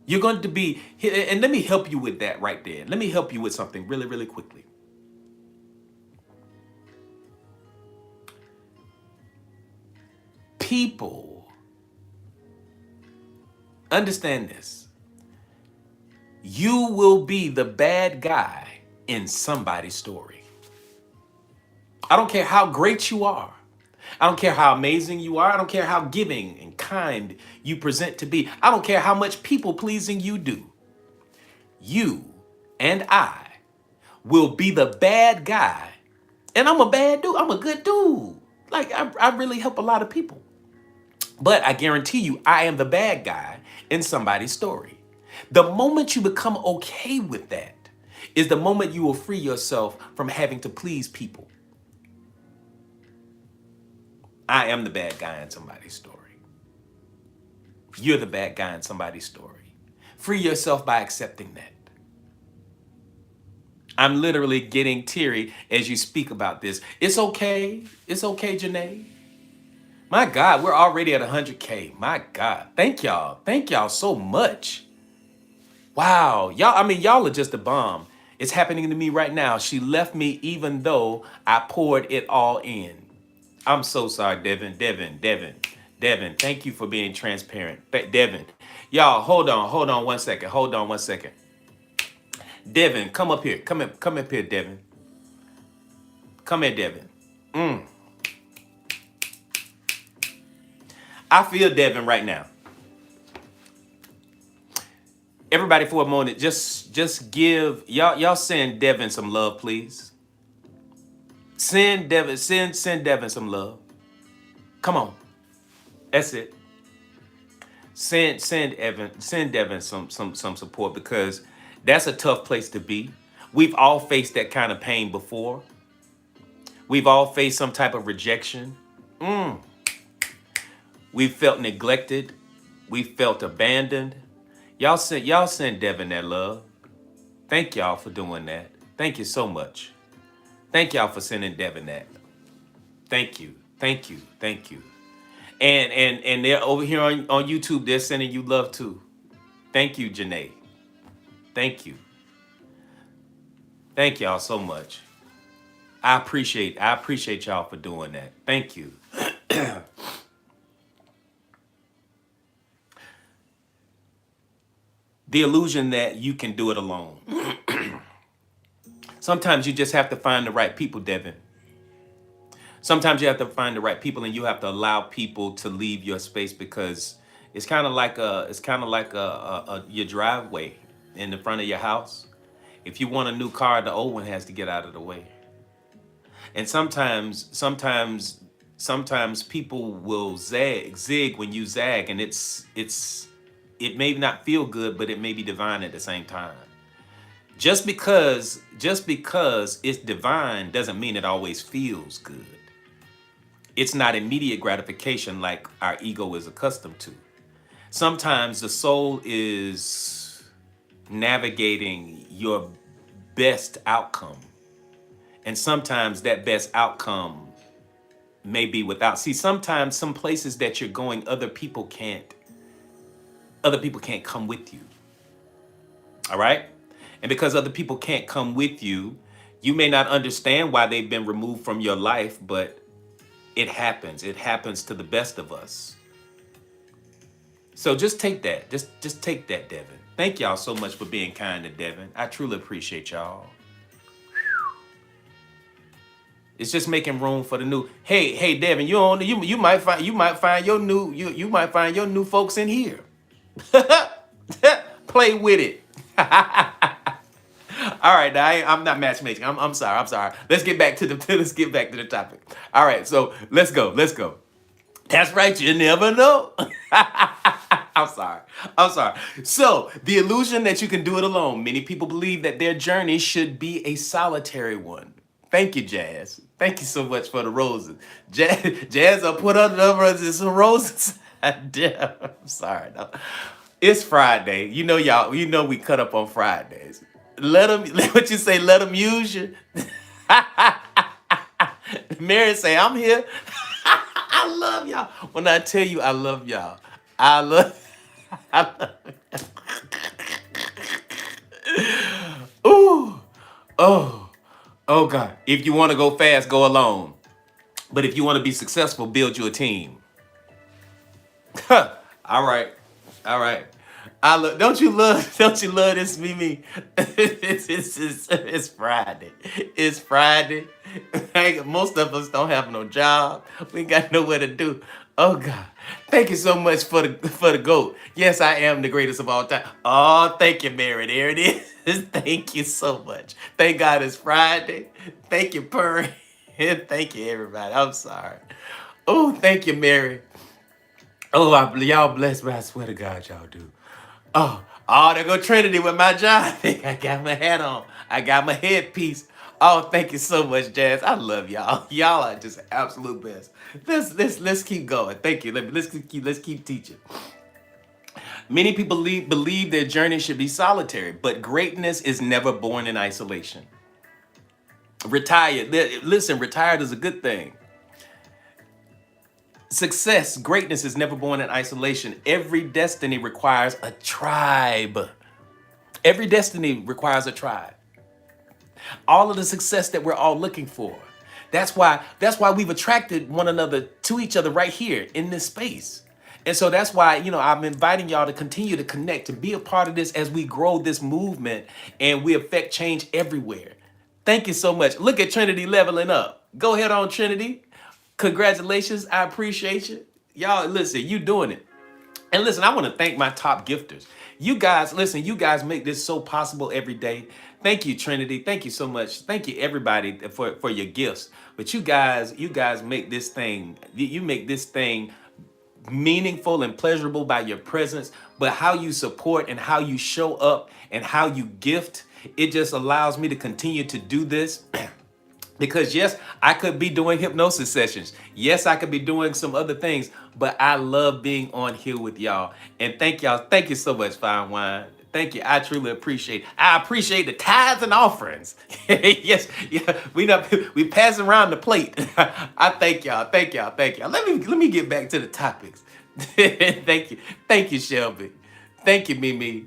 S1: You're going to be, and let me help you with that right there. Let me help you with something really, really quickly. People, understand this. You will be the bad guy in somebody's story. I don't care how great you are. I don't care how amazing you are. I don't care how giving and kind you present to be. I don't care how much people pleasing you do. You and I will be the bad guy. And I'm a bad dude. I'm a good dude. Like, I really help a lot of people. But I guarantee you, I am the bad guy in somebody's story. The moment you become okay with that is the moment you will free yourself from having to please people. I am the bad guy in somebody's story. You're the bad guy in somebody's story. Free yourself by accepting that. I'm literally getting teary as you speak about this. It's okay. It's okay, Janae. My God, we're already at 100K. My God. Thank y'all. Thank y'all so much. Wow. Y'all are just a bomb. It's happening to me right now. She left me even though I poured it all in. I'm so sorry, Devin, thank you for being transparent. Devin, y'all, hold on 1 second. Hold on 1 second. Devin, come up here. Come up here, Devin. Come here, Devin. I feel Devin right now. Everybody, for a moment, just give y'all send Devin some love, please. Send Devin some love. Come on, that's it. Send Devin some support, because that's a tough place to be. We've all faced that kind of pain before. We've all faced some type of rejection. We've felt neglected. We felt abandoned. Y'all send Devin that love. Thank y'all for doing that. Thank you so much. Thank y'all for sending Devin that. Thank you. Thank you. Thank you. And they're over here on YouTube, they're sending you love too. Thank you, Janae. Thank you. Thank y'all so much. I appreciate y'all for doing that. Thank you. The illusion that you can do it alone. Sometimes you just have to find the right people, Devin. Sometimes you have to find the right people, and you have to allow people to leave your space, because it's kind of like your driveway in the front of your house. If you want a new car, the old one has to get out of the way. And sometimes people will zig when you zag, and it may not feel good, but it may be divine at the same time. Just because it's divine doesn't mean it always feels good. It's not immediate gratification like our ego is accustomed to. Sometimes the soul is navigating your best outcome. And sometimes that best outcome may be without. See, sometimes some places that you're going, other people can't come with you. All right? And because other people can't come with you, you may not understand why they've been removed from your life, but it happens. It happens to the best of us. So just take that. Just take that, Devin. Thank y'all so much for being kind to Devin. I truly appreciate y'all. It's just making room for the new. Hey, Devin, you might find your new folks in here. Play with it. All right, now I'm not matchmaking. I'm sorry. Let's get back to the topic. All right, so let's go. That's right. You never know. I'm sorry. So the illusion that you can do it alone. Many people believe that their journey should be a solitary one. Thank you, Jazz. Thank you so much for the roses. Jazz, I put up some roses. I'm sorry. No. It's Friday. You know, y'all. You know we cut up on Fridays. Let them use you. Mary say, I'm here. I love y'all. When I tell you I love y'all, I love Ooh. Oh God. If you want to go fast, go alone. But if you want to be successful, build you a team. All right. Don't you love this, Mimi? It's Friday. It's Friday. Most of us don't have no job. We got nowhere to do. Oh God. Thank you so much for the GOAT. Yes, I am the greatest of all time. Oh, thank you, Mary. There it is. Thank you so much. Thank God it's Friday. Thank you, Purry. Thank you, everybody. I'm sorry. Oh, thank you, Mary. Oh, y'all bless me. I swear to God, y'all do. Oh, there go Trinity with my job. I got my hat on. I got my headpiece. Oh, thank you so much, Jazz. I love y'all. Y'all are just absolute best. Let's keep going. Thank you. Let's keep teaching. Many people believe their journey should be solitary, but greatness is never born in isolation. Retired. Listen, retired is a good thing. Success, greatness is never born in isolation. Every destiny requires a tribe. Every destiny requires a tribe. All of the success that we're all looking for. That's why we've attracted one another to each other right here in this space. And so that's why, I'm inviting y'all to continue to connect, to be a part of this as we grow this movement and we affect change everywhere. Thank you so much. Look at Trinity leveling up. Go ahead on, Trinity. Congratulations. I appreciate you. Y'all, listen, you doing it. And listen, I want to thank my top gifters. You guys, listen, you guys make this so possible every day. Thank you, Trinity. Thank you so much. Thank you, everybody, for your gifts. But you guys make this thing, you make this thing meaningful and pleasurable by your presence, but how you support and how you show up and how you gift, it just allows me to continue to do this. Because yes, I could be doing hypnosis sessions. Yes, I could be doing some other things, but I love being on here with y'all. And thank y'all. Thank you so much, Fine Wine. Thank you. I truly appreciate. I appreciate the tithes and offerings. Yes, yeah. We passing around the plate. I thank y'all. Thank y'all. Thank y'all. Let me get back to the topics. Thank you. Thank you, Shelby. Thank you, Mimi.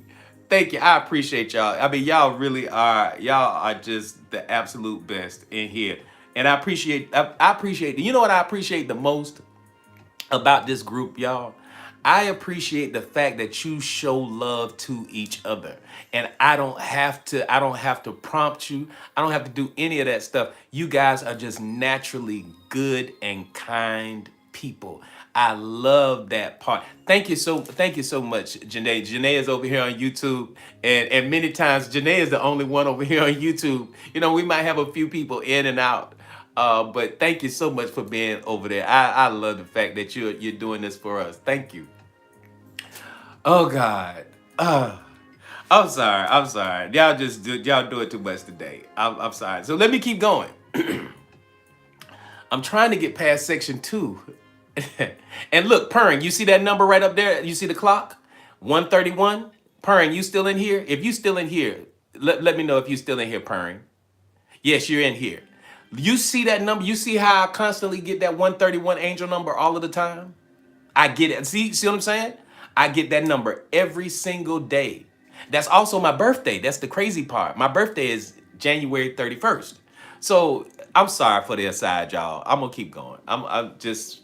S1: Thank you. I appreciate y'all. I mean, y'all are just the absolute best in here. And I appreciate, you know what I appreciate the most about this group, y'all? I appreciate the fact that you show love to each other. And I don't have to prompt you. I don't have to do any of that stuff. You guys are just naturally good and kind people. I love that part. Thank you so much, Janae. Janae is over here on YouTube, and many times Janae is the only one over here on YouTube. We might have a few people in and out. But thank you so much for being over there. I love the fact that you're doing this for us. Thank you. Oh God. I'm sorry. I'm sorry. Y'all do it too much today. I'm sorry. So let me keep going. I'm trying to get past section 2. And look, Purring, you see that number right up there? You see the clock? 131? Purring, you still in here? If you still in here, let me know if you still in here, Purring. Yes, you're in here. You see that number? You see how I constantly get that 131 angel number all of the time? I get it. See what I'm saying? I get that number every single day. That's also my birthday. That's the crazy part. My birthday is January 31st. So I'm sorry for the aside, y'all. I'm gonna keep going. I'm just,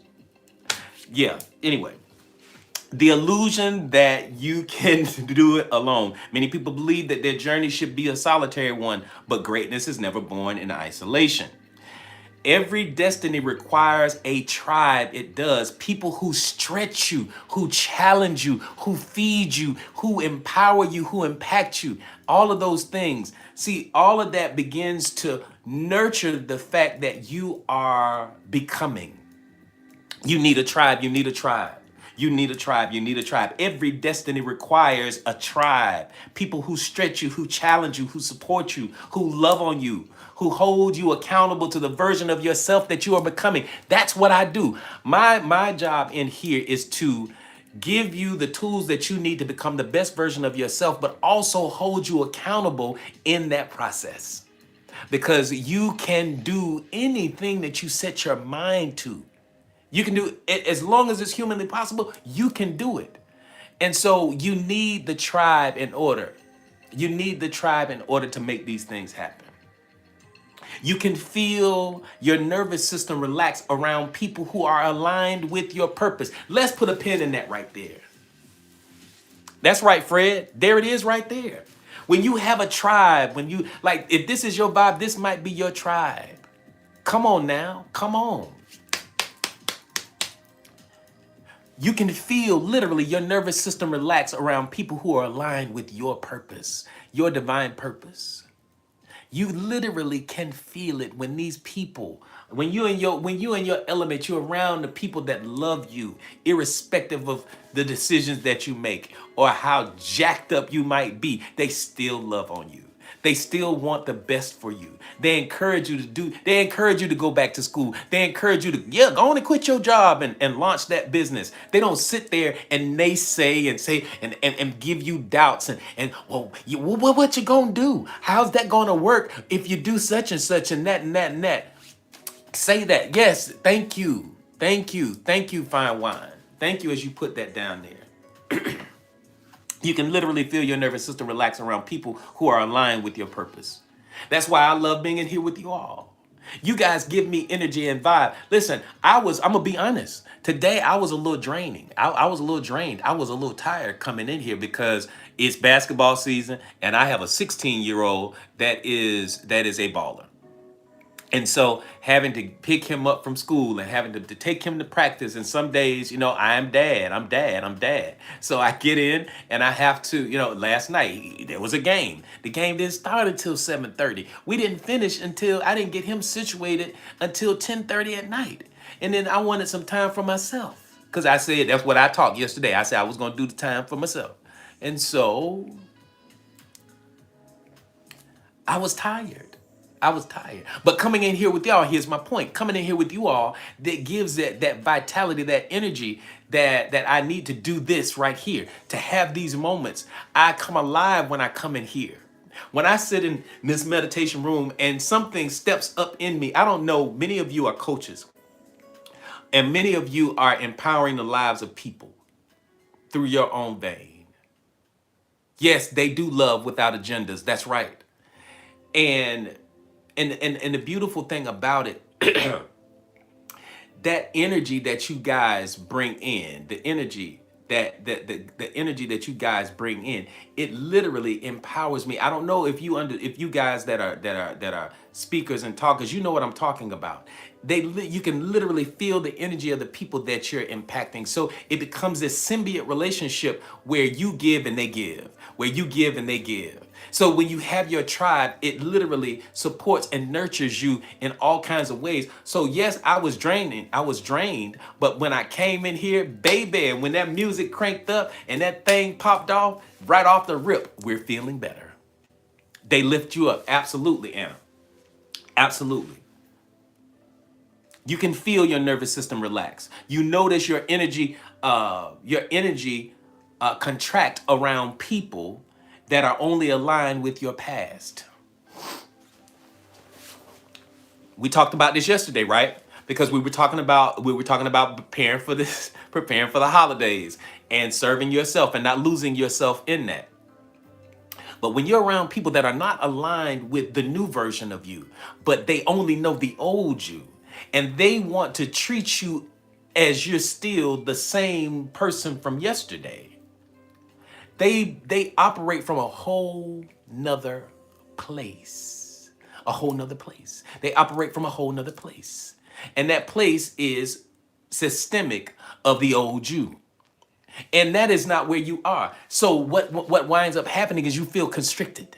S1: yeah. Anyway, the illusion that you can do it alone. Many people believe that their journey should be a solitary one, but greatness is never born in isolation. Every destiny requires a tribe. It does. People who stretch you, who challenge you, who feed you, who empower you, who impact you. All of those things. See, all of that begins to nurture the fact that you are becoming. You need a tribe. You need a tribe. You need a tribe. You need a tribe. Every destiny requires a tribe. People who stretch you, who challenge you, who support you, who love on you, who hold you accountable to the version of yourself that you are becoming. That's what I do. My job in here is to give you the tools that you need to become the best version of yourself, but also hold you accountable in that process. Because you can do anything that you set your mind to. You can do it as long as it's humanly possible. You can do it. And so you need the tribe in order. You need the tribe in order to make these things happen. You can feel your nervous system relax around people who are aligned with your purpose. Let's put a pin in that right there. That's right, Fred. There it is right there. When you have a tribe, if this is your vibe, this might be your tribe. Come on now. Come on. You can feel literally your nervous system relax around people who are aligned with your purpose, your divine purpose. You literally can feel it when these people, when you in your element, you're around the people that love you, irrespective of the decisions that you make or how jacked up you might be, they still love on you. They still want the best for you. They encourage you to go back to school. They encourage you to, yeah, go on and quit your job and launch that business. They don't sit there and naysay and say and give you doubts and well, what you gonna do? How's that gonna work if you do such and such and that and that and that? Say that. Yes, thank you. Thank you. Thank you, fine wine. Thank you as you put that down there. You can literally feel your nervous system relax around people who are aligned with your purpose. That's why I love being in here with you all. You guys give me energy and vibe. Listen, I'm gonna be honest. Today I was a little draining. I was a little drained. I was a little tired coming in here because it's basketball season and I have a 16-year-old that is a baller. And so having to pick him up from school and having to take him to practice. And some days, I'm dad. So I get in and I have to, last night there was a game. The game didn't start until 7:30. We didn't finish until I didn't get him situated until 10:30 at night. And then I wanted some time for myself. Because I said, that's what I talked yesterday. I said I was going to do the time for myself. And so I was tired. I was tired. But coming in here with y'all, here's my point. Coming in here with you all, that gives that vitality, that energy that I need to do this right here, to have these moments. I come alive when I come in here. When I sit in this meditation room and something steps up in me, I don't know, many of you are coaches and many of you are empowering the lives of people through your own vein. Yes, they do love without agendas. That's right. And the beautiful thing about it, that energy that you guys bring in, the energy the energy that you guys bring in, it literally empowers me. I don't know if you guys that are speakers and talkers, you know what I'm talking about. You can literally feel the energy of the people that you're impacting. So it becomes this symbiote relationship where you give and they give, where you give and they give. So when you have your tribe, it literally supports and nurtures you in all kinds of ways. So yes, I was drained, but when I came in here, baby, and when that music cranked up and that thing popped off, right off the rip, we're feeling better. They lift you up. Absolutely, Anna. Absolutely. You can feel your nervous system relax. You notice your energy contract around people that are only aligned with your past. We talked about this yesterday, right? Because we were talking about preparing for this, preparing for the holidays and serving yourself and not losing yourself in that. But when you're around people that are not aligned with the new version of you, but they only know the old you, and they want to treat you as you're still the same person from yesterday, they operate from a whole nother place. A whole nother place. They operate from a whole nother place. And that place is systemic of the old you. And that is not where you are. So what winds up happening is you feel constricted.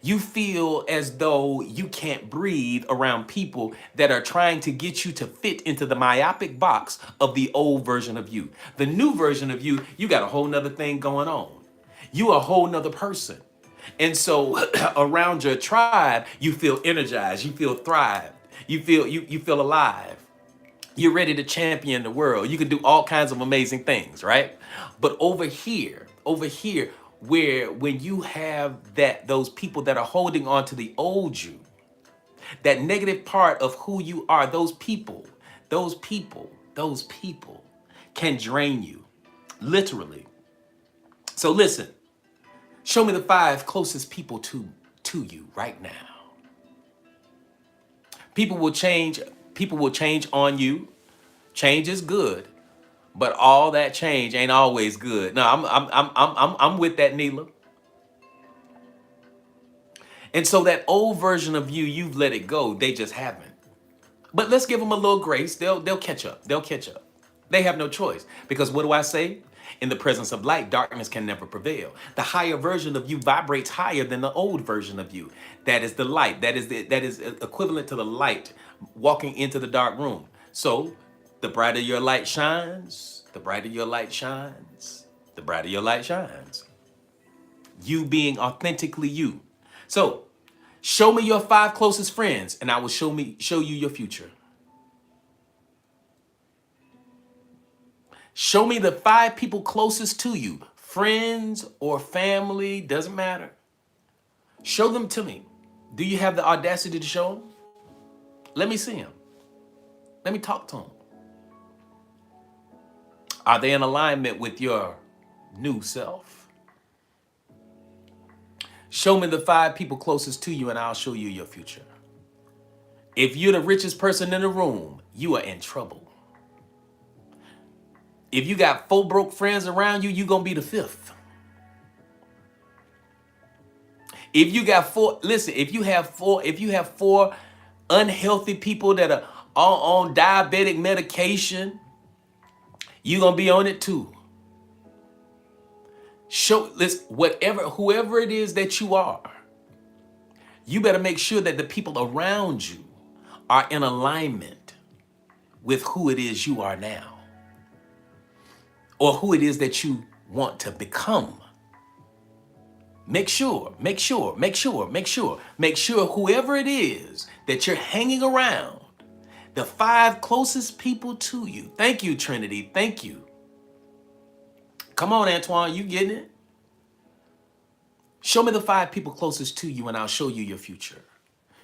S1: You feel as though you can't breathe around people that are trying to get you to fit into the myopic box of the old version of you. The new version of you, you got a whole nother thing going on. You a whole nother person. And so around your tribe, you feel energized, you feel thrived, you feel alive. You're ready to champion the world. You can do all kinds of amazing things, right? But over here, where when you have those people that are holding on to the old you, that negative part of who you are, those people can drain you, literally. So listen, show me the 5 closest people to you right now. People will change on you. Change is good, but all that change ain't always good. No, I'm with that, Neela. And so that old version of you, you've let it go. They just haven't. But let's give them a little grace. They'll catch up. They'll catch up. They have no choice. Because what do I say? In the presence of light, darkness can never prevail. The higher version of you vibrates higher than the old version of you. That is the light. That is equivalent to the light walking into the dark room. So the brighter your light shines, the brighter your light shines, the brighter your light shines. You being authentically you. So show me your 5 closest friends, and I will show you your future. Show me the 5 people closest to you, friends or family, doesn't matter. Show them to me. Do you have the audacity to show them? Let me see them. Let me talk to them. Are they in alignment with your new self? Show me the 5 people closest to you and I'll show you your future. If you're the richest person in the room, you are in trouble. If you got 4 broke friends around you, you're going to be the 5th. If you got 4, listen, if you have 4 unhealthy people that are on diabetic medication, you're going to be on it too. Whoever it is that you are, you better make sure that the people around you are in alignment with who it is you are now, or who it is that you want to become. Make sure whoever it is that you're hanging around, the 5 closest people to you. Thank you, Trinity. Thank you. Come on, Antoine, you getting it? Show me the 5 people closest to you and I'll show you your future.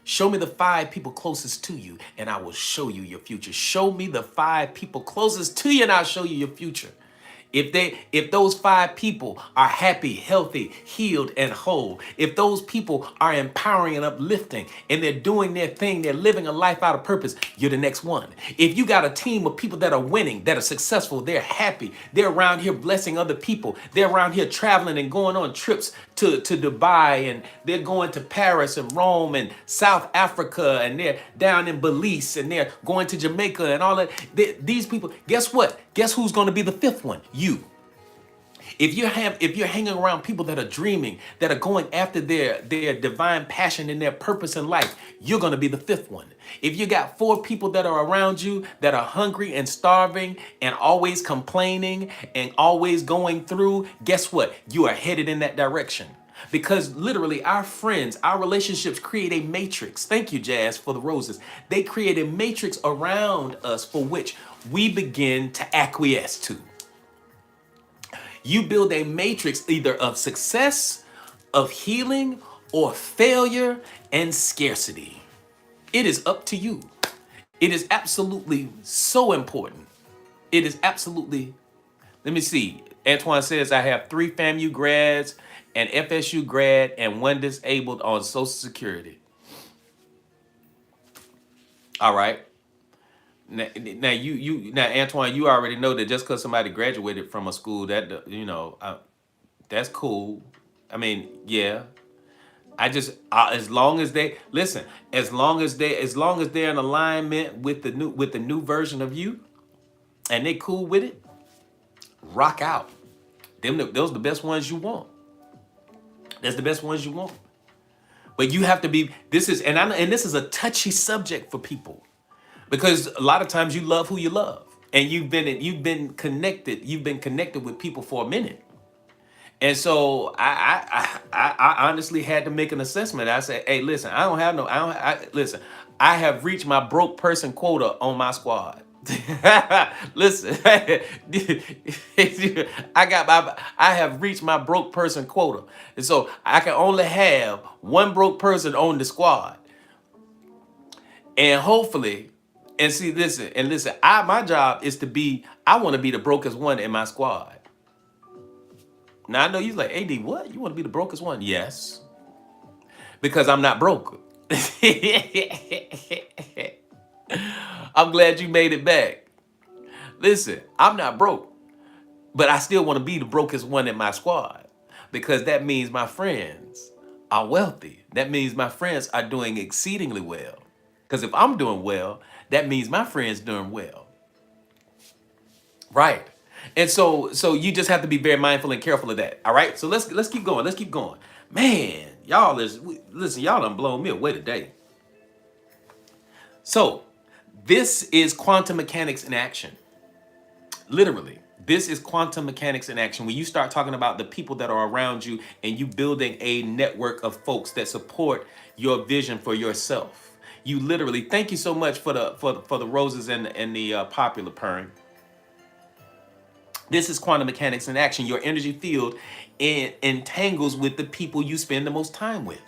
S1: Show me the 5 people closest to you and I will show you your future. Show me the 5 people closest to you and I'll show you your future. If those 5 people are happy, healthy, healed, and whole, if those people are empowering and uplifting and they're doing their thing, they're living a life out of purpose, you're the next one. If you got a team of people that are winning, that are successful, they're happy, they're around here blessing other people, they're around here traveling and going on trips to Dubai, and they're going to Paris and Rome and South Africa, and they're down in Belize, and they're going to Jamaica and all that. These people, guess what? Guess who's going to be the 5th one? You. If you're hanging around people that are dreaming, that are going after their divine passion and their purpose in life, you're going to be the 5th one. If you got 4 people that are around you that are hungry and starving and always complaining and always going through, guess what? You are headed in that direction. Because literally our friends, our relationships create a matrix. Thank you, Jazz, for the roses. They create a matrix around us for which we begin to acquiesce to. You build a matrix either of success, of healing, or failure and scarcity. It is up to you. It is absolutely so important. It is absolutely, let me see. Antoine says, I have 3 FAMU grads, an FSU grad, and 1 disabled on Social Security. All right. Now, Antoine, you already know that just because somebody graduated from a school, that that's cool. I mean, yeah. As long as they listen, as long as they're in alignment with the new version of you, and they cool with it, rock out. Those are the best ones you want. That's the best ones you want. But you have to be. This is a touchy subject for people. Because a lot of times you love who you love, and you've been connected with people for a minute, and so I honestly had to make an assessment. I said, hey, listen, listen, I have reached my broke person quota on my squad. Listen, I have reached my broke person quota, and so I can only have 1 broke person on the squad, and hopefully. And see, listen, my job is I want to be the brokest one in my squad. Now, I know you're like, AD, what? You want to be the brokest one? Yes. Because I'm not broke. I'm glad you made it back. Listen, I'm not broke, but I still want to be the brokest one in my squad, because that means my friends are wealthy. That means my friends are doing exceedingly well. Because if I'm doing well, that means my friend's doing well. Right. And so you just have to be very mindful and careful of that. All right. So let's keep going. Let's keep going. Man, listen, y'all done blown me away today. So this is quantum mechanics in action. Literally, this is quantum mechanics in action. When you start talking about the people that are around you and you building a network of folks that support your vision for yourself. You literally, thank you so much for the roses and the popular perm. This is quantum mechanics in action. Your energy field entangles with the people you spend the most time with.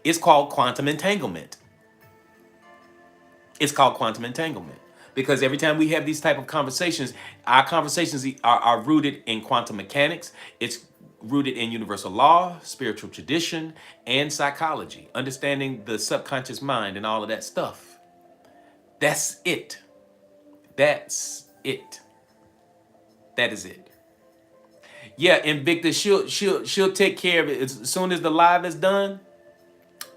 S1: It's called quantum entanglement. It's called quantum entanglement because every time we have these type of conversations, our conversations are rooted in quantum mechanics. It's rooted in universal law, spiritual tradition, and psychology, understanding the subconscious mind and all of that stuff. That's it. That's it. That is it. Yeah, Invictus, she'll take care of it as soon as the live is done.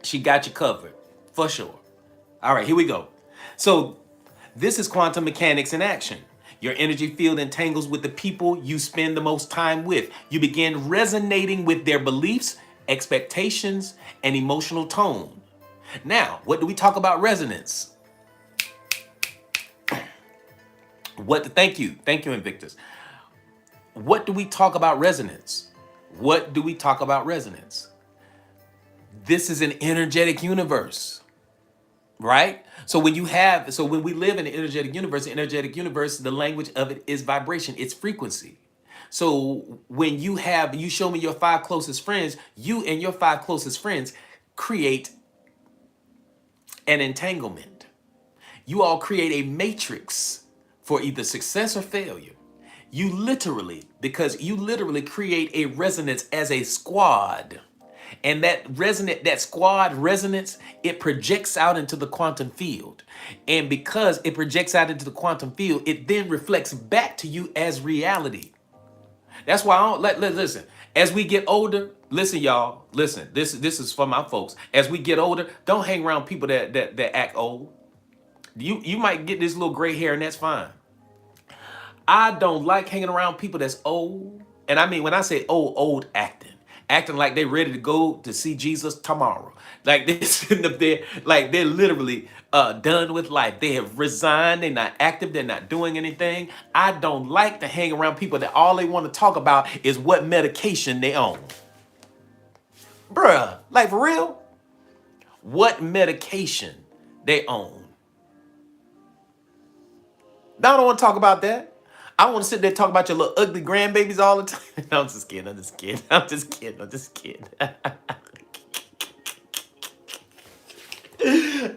S1: She got you covered for sure. All right, here we go. So this is quantum mechanics in action. Your energy field entangles with the people you spend the most time with. You begin resonating with their beliefs, expectations, and emotional tone. Now, what do we talk about resonance? Thank you, Invictus. What do we talk about resonance? What do we talk about resonance? This is an energetic universe, right? So when we live in an the energetic universe, the language of it is vibration, it's frequency. So when you show me your five closest friends, you and your five closest friends create an entanglement. You all create a matrix for either success or failure. Because you literally create a resonance as a squad. And that squad resonance, it projects out into the quantum field. And because it projects out into the quantum field, it then reflects back to you as reality. That's why I don't listen. As we get older, listen, y'all. Listen, this is for my folks. As we get older, don't hang around people that act old. You might get this little gray hair, and that's fine. I don't like hanging around people that's old. And I mean, when I say old acting like they ready to go to see Jesus tomorrow. Like they're sitting up there, like they're literally done with life. They have resigned. They're not active. They're not doing anything. I don't like to hang around people that all they want to talk about is what medication they own. Bruh, like for real? What medication they own. Now I don't want to talk about that. I want to sit there and talk about your little ugly grandbabies all the time. No, I'm just kidding. I'm just kidding. I'm just kidding. I'm just kidding.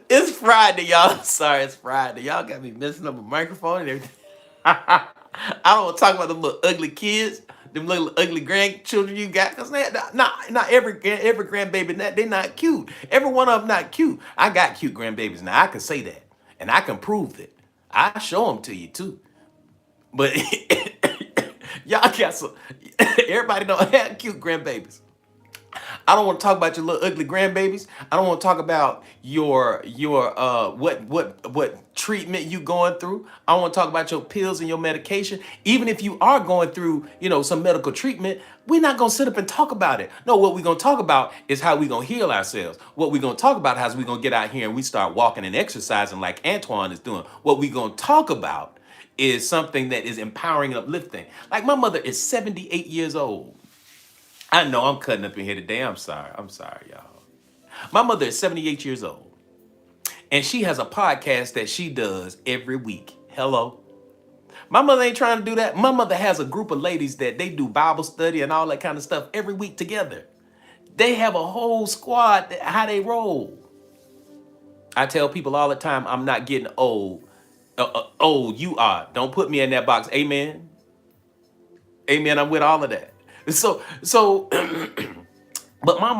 S1: It's Friday, y'all. Sorry, it's Friday. Y'all got me messing up a microphone and everything. I don't want to talk about them little ugly kids, them little ugly grandchildren you got. Because not every grandbaby, they not cute. Every one of them not cute. I got cute grandbabies now. I can say that. And I can prove it. I show them to you too. But y'all got some, everybody don't have cute grandbabies. I don't want to talk about your little ugly grandbabies. I don't want to talk about your what treatment you going through. I don't want to talk about your pills and your medication. Even if you are going through, some medical treatment, we're not going to sit up and talk about it. No, what we're going to talk about is how we're going to heal ourselves. What we're going to talk about is how we're going to get out here and we start walking and exercising like Antoine is doing. What we're going to talk about is something that is empowering and uplifting. Like my mother is 78 years old. I know I'm cutting up in here today. I'm sorry. I'm sorry, y'all. My mother is 78 years old. And she has a podcast that she does every week. Hello. My mother ain't trying to do that. My mother has a group of ladies that they do Bible study and all that kind of stuff every week together. They have a whole squad, how they roll. I tell people all the time, I'm not getting old. Old, you are. Don't put me in that box. Amen. Amen. I'm with all of that. So, but my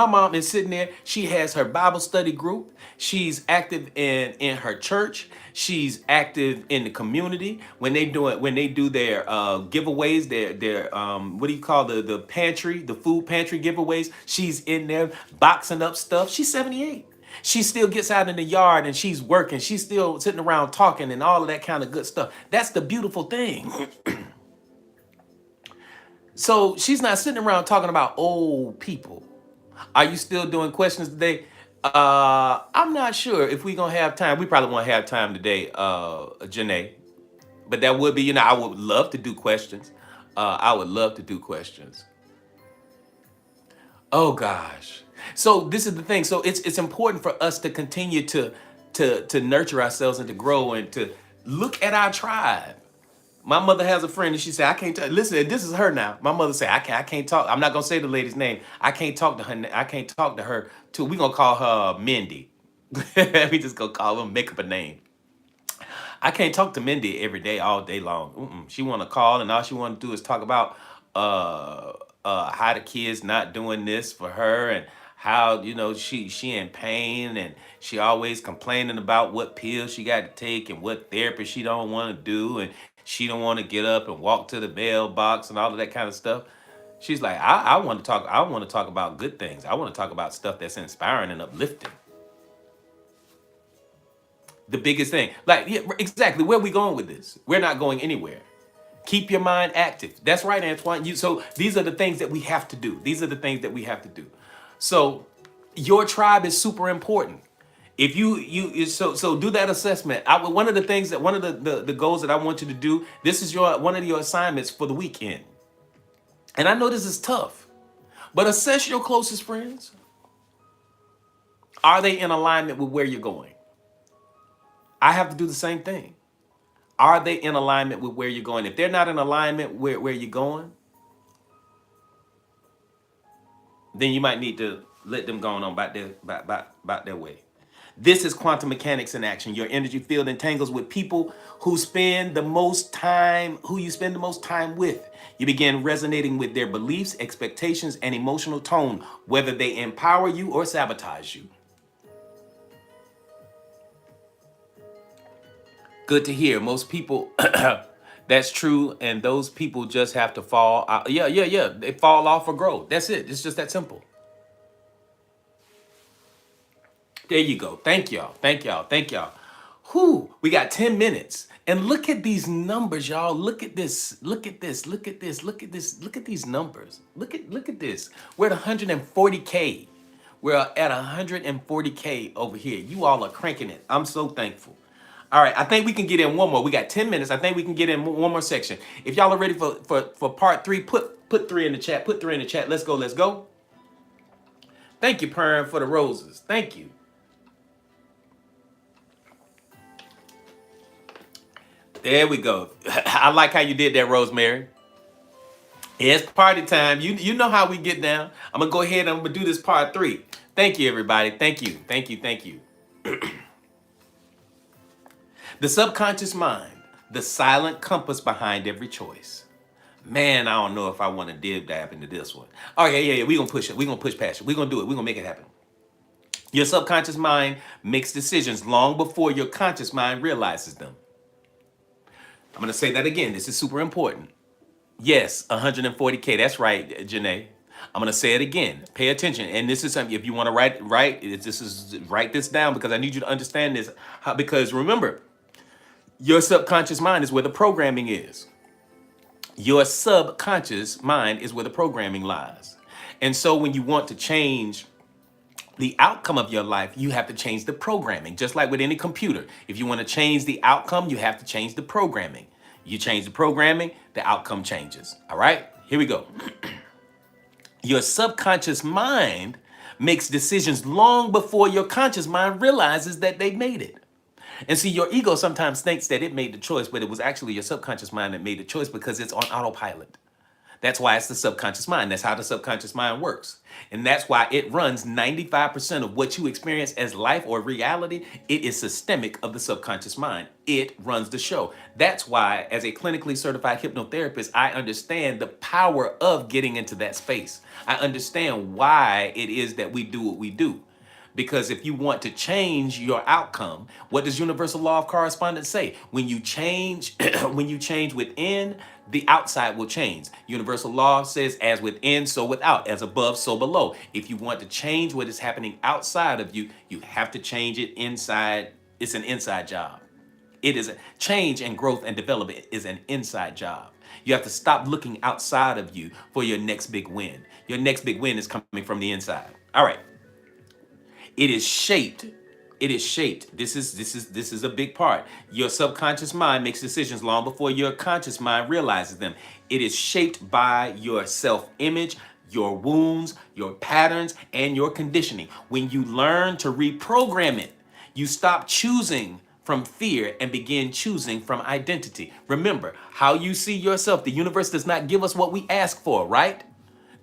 S1: mom is sitting there. She has her Bible study group. She's active in her church. She's active in the community. When they do their giveaways, their what do you call the food pantry giveaways? She's in there boxing up stuff. She's 78. She still gets out in the yard and she's working. She's still sitting around talking and all of that kind of good stuff. That's the beautiful thing. So she's not sitting around talking about old people. Are you still doing questions today? I'm not sure if we're gonna have time. We probably won't have time today, Janae. But that would be, I would love to do questions. I would love to do questions. Oh gosh. So this is the thing. So it's important for us to continue to nurture ourselves and to grow and to look at our tribe. My mother has a friend and she said, I can't talk. Listen, this is her now. My mother said, I can't talk. I'm not gonna say the lady's name. I can't talk to her. I can't talk to her too. We're gonna call her Mindy. We just gonna call her, make up a name. I can't talk to Mindy every day, all day long. She want to call, and all she want to do is talk about how the kids not doing this for her, and how she in pain, and she always complaining about what pills she got to take and what therapy she don't want to do, and she don't want to get up and walk to the mailbox and all of that kind of stuff. She's like, I want to talk. I want to talk about good things. I want to talk about stuff that's inspiring and uplifting. The biggest thing. Like, yeah, exactly. Where are we going with this? We're not going anywhere. Keep your mind active. That's right, Antoine. So these are the things that we have to do. These are the things that we have to do. So your tribe is super important. If so do that assessment. One of the things that one of the goals that I want you to do, this is one of your assignments for the weekend. And I know this is tough, but assess your closest friends. Are they in alignment with where you're going? I have to do the same thing. Are they in alignment with where you're going? If they're not in alignment with where you're going, then you might need to let them go on about their way. This is quantum mechanics in action. Your energy field entangles with people who you spend the most time with. You begin resonating with their beliefs, expectations, and emotional tone, whether they empower you or sabotage you. Good to hear. Most people, that's true, and those people just have to fall out. Yeah. They fall off or grow. That's it. It's just that simple. There you go. Thank y'all. Whew, we got 10 minutes. And look at these numbers, y'all. Look at this. Look at this. Look at this. Look at this. Look at these numbers. Look at this. We're at 140K. We're at 140K over here. You all are cranking it. I'm so thankful. All right, I think we can get in one more. We got 10 minutes. I think we can get in one more section. If y'all are ready for part 3, put 3 in the chat. Put 3 in the chat. Let's go. Thank you, Perrin, for the roses. Thank you. There we go. I like how you did that, Rosemary. It's party time. You know how we get down. I'm going to go ahead and I'm going to do this part 3. Thank you, everybody. Thank you. The subconscious mind, the silent compass behind every choice. Man, I don't know if I want to dab into this one. Oh, yeah. We're going to push it. We're going to push past it. We're going to do it. We're going to make it happen. Your subconscious mind makes decisions long before your conscious mind realizes them. I'm going to say that again. This is super important. Yes, 140K. That's right, Janae. I'm going to say it again. Pay attention. And this is something, if you want to write this down, because I need you to understand this. Because remember, your subconscious mind is where the programming is. Your subconscious mind is where the programming lies. And so when you want to change the outcome of your life, you have to change the programming. Just like with any computer. If you want to change the outcome, you have to change the programming. You change the programming, the outcome changes. All right, here we go. Your subconscious mind makes decisions long before your conscious mind realizes that they made it. And see, your ego sometimes thinks that it made the choice, but it was actually your subconscious mind that made the choice because it's on autopilot. That's why it's the subconscious mind. That's how the subconscious mind works. And that's why it runs 95% of what you experience as life or reality. It is systemic of the subconscious mind. It runs the show. That's why, as a clinically certified hypnotherapist, I understand the power of getting into that space. I understand why it is that we do what we do. Because if you want to change your outcome, what does universal law of correspondence say? When you change, when you change within, the outside will change. Universal law says, as within, so without, as above, so below. If you want to change what is happening outside of you, you have to change it inside. It's an inside job. It is a change, and growth and development is an inside job. You have to stop looking outside of you for your next big win. Your next big win is coming from the inside. All right. It is shaped. It is shaped. This is a big part. Your subconscious mind makes decisions long before your conscious mind realizes them. It is shaped by your self-image, your wounds, your patterns, and your conditioning. When you learn to reprogram it, you stop choosing from fear and begin choosing from identity. Remember, how you see yourself, the universe does not give us what we ask for, right?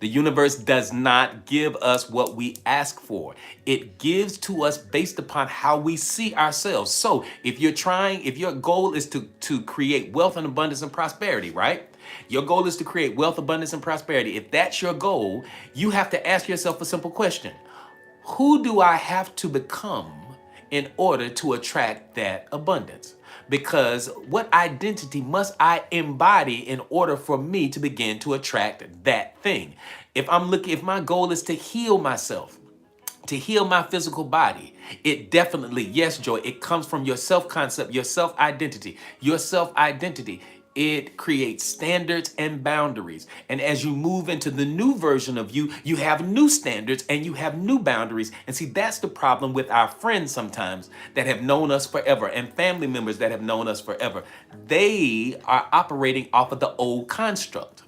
S1: The universe does not give us what we ask for. It gives to us based upon how we see ourselves. So if your goal is to create wealth and abundance and prosperity, right? Your goal is to create wealth, abundance, and prosperity. If that's your goal, you have to ask yourself a simple question. Who do I have to become in order to attract that abundance? Because what identity must I embody in order for me to begin to attract that thing? If my goal is to heal myself, to heal my physical body, it definitely, yes, Joy, it comes from your self-concept, your self-identity. Your self-identity, it creates standards and boundaries. And as you move into the new version of you, you have new standards and you have new boundaries. And see, that's the problem with our friends sometimes that have known us forever, and family members that have known us forever. They are operating off of the old construct.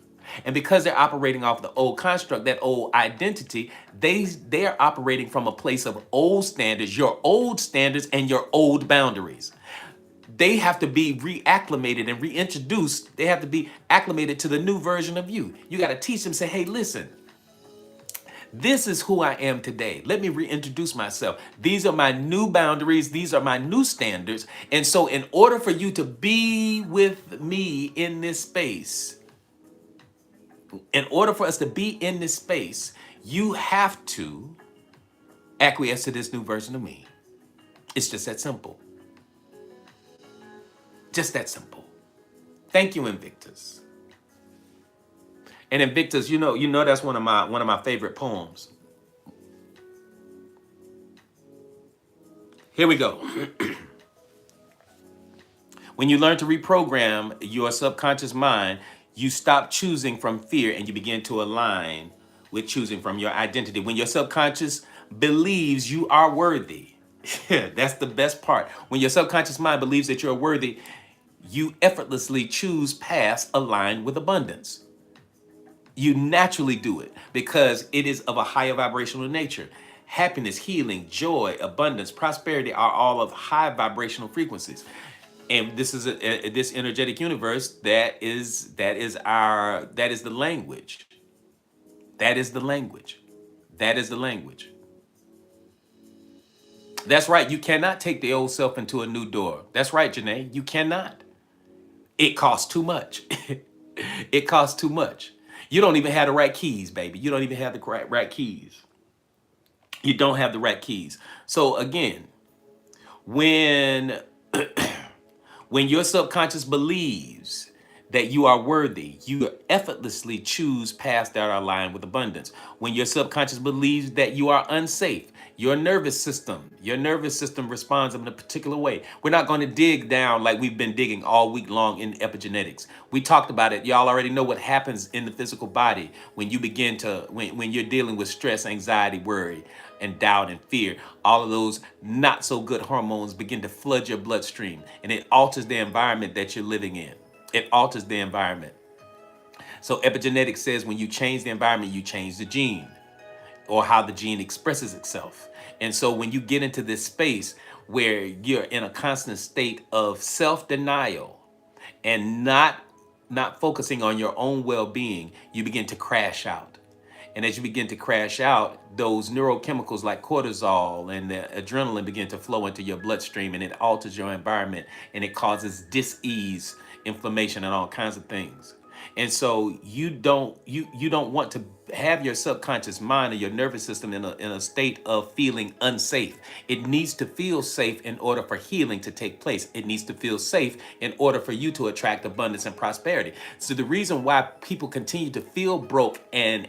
S1: And because they're operating off the old construct, that old identity, they're operating from a place of old standards, your old standards and your old boundaries. They have to be reacclimated and reintroduced. They have to be acclimated to the new version of you. You got to teach them, say, hey, listen, this is who I am today. Let me reintroduce myself. These are my new boundaries. These are my new standards. And so in order for you to be with me in this space, in order for us to be in this space, you have to acquiesce to this new version of me. It's just that simple. Just that simple. Thank you, Invictus. And Invictus, you know that's one of my favorite poems. Here we go. When you learn to reprogram your subconscious mind, you stop choosing from fear and you begin to align with choosing from your identity. When your subconscious believes you are worthy, that's the best part. When your subconscious mind believes that you're worthy, you effortlessly choose paths aligned with abundance. You naturally do it because it is of a higher vibrational nature. Happiness, healing, joy, abundance, prosperity are all of high vibrational frequencies. And this is this energetic universe that is the language. That is the language. That is the language. That's right. You cannot take the old self into a new door. That's right, Janae. You cannot. It costs too much. It costs too much. You don't even have the right keys, baby. You don't even have the right keys. You don't have the right keys. So again, when when your subconscious believes that you are worthy, you effortlessly choose paths that are aligned with abundance. When your subconscious believes that you are unsafe, your nervous system responds in a particular way. We're not going to dig down like we've been digging all week long in epigenetics. We talked about it. Y'all already know what happens in the physical body when you begin to, when you're dealing with stress, anxiety, worry, and doubt and fear. All of those not so good hormones begin to flood your bloodstream, and it alters the environment that you're living in. It alters the environment. So epigenetics says when you change the environment, you change the gene or how the gene expresses itself. And so when you get into this space where you're in a constant state of self-denial and not focusing on your own well-being, you begin to crash out. And as you begin to crash out, those neurochemicals like cortisol and the adrenaline begin to flow into your bloodstream, and it alters your environment, and it causes dis-ease, inflammation, and all kinds of things. And so you don't want to have your subconscious mind or your nervous system in a state of feeling unsafe. It needs to feel safe in order for healing to take place. It needs to feel safe in order for you to attract abundance and prosperity. So the reason why people continue to feel broke and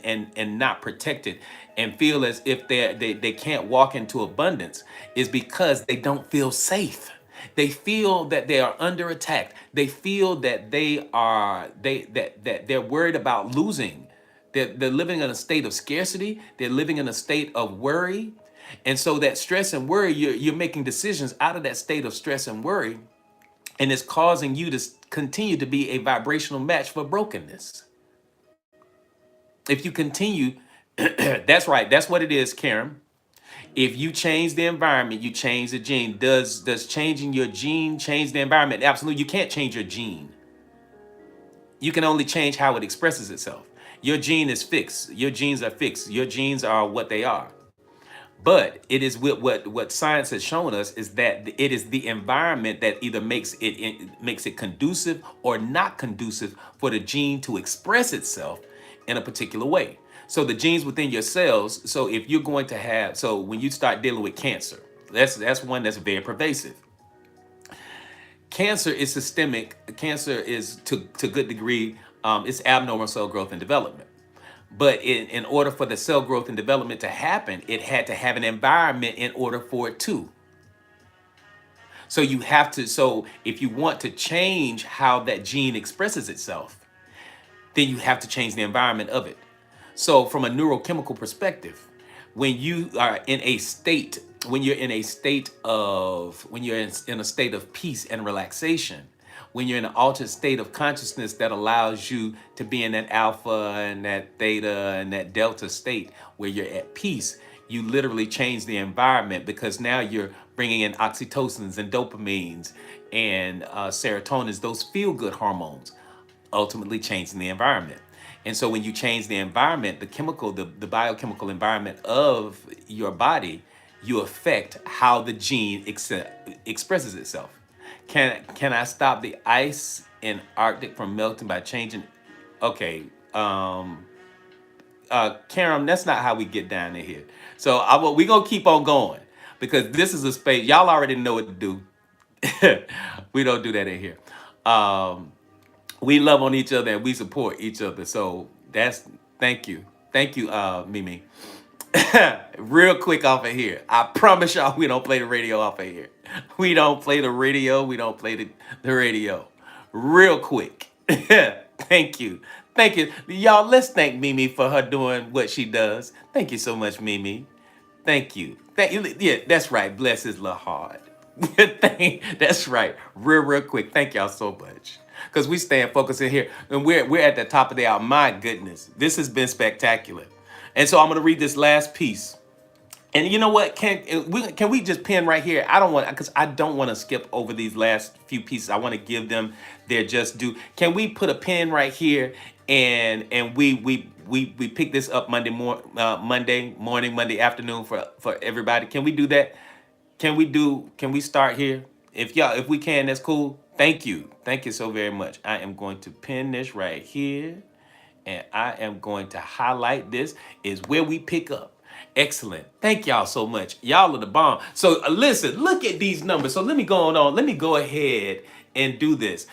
S1: not protected and feel as if they can't walk into abundance is because they don't feel safe. They feel that they are under attack. They feel that they're worried about losing. They're living in a state of scarcity. They're living in a state of worry. And so that stress and worry, you're making decisions out of that state of stress and worry, and it's causing you to continue to be a vibrational match for brokenness. If you continue, that's right, that's what it is, Karen. If you change the environment, you change the gene. Does changing your gene change the environment? Absolutely. You can't change your gene. You can only change how it expresses itself. Your gene is fixed. Your genes are fixed. Your genes are what they are. But it is what science has shown us is that it is the environment that either makes it conducive or not conducive for the gene to express itself in a particular way. So the genes within your cells. So if you're going to have, so when you start dealing with cancer, that's one that's very pervasive. Cancer is systemic. Cancer is to good degree, it's abnormal cell growth and development. But in order for the cell growth and development to happen, it had to have an environment in order for it to. So you have to, so if you want to change how that gene expresses itself, then you have to change the environment of it. So from a neurochemical perspective, when you are in a state, when you're in a state of, when you're in a state of peace and relaxation, when you're in an altered state of consciousness that allows you to be in that alpha and that theta and that delta state where you're at peace, you literally change the environment because now you're bringing in oxytocins and dopamines and serotonins, those feel-good hormones, ultimately changing the environment. And so when you change the environment, the biochemical environment of your body, you affect how the gene expresses itself. Can I stop the ice in Arctic from melting by changing? Okay, Karen, that's not how we get down in here. So we gonna keep on going because this is a space y'all already know what to do. We don't do that in here. Um, we love on each other and we support each other. So that's thank you, Mimi. Real quick off of here. I promise y'all we don't play the radio off of here. We don't play the radio. We don't play the radio. Real quick. Thank you. Thank you. Y'all, let's thank Mimi for her doing what she does. Thank you so much, Mimi. Thank you. Thank you. Yeah, that's right. Bless his little heart. That's right. Real quick. Thank y'all so much. Because we staying focused in here. And we're at the top of the hour. My goodness. This has been spectacular. And so I'm going to read this last piece. And you know what? Can we just pin right here? I don't want to skip over these last few pieces. I want to give them their just due. Can we put a pin right here and we pick this up Monday morning, Monday afternoon for everybody? Can we do that? Can we start here? If we can, that's cool. Thank you. Thank you so very much. I am going to pin this right here. And I am going to highlight this is where we pick up. Excellent. Thank y'all so much. Y'all are the bomb. So listen, look at these numbers. So let me go on. Let me go ahead and do this.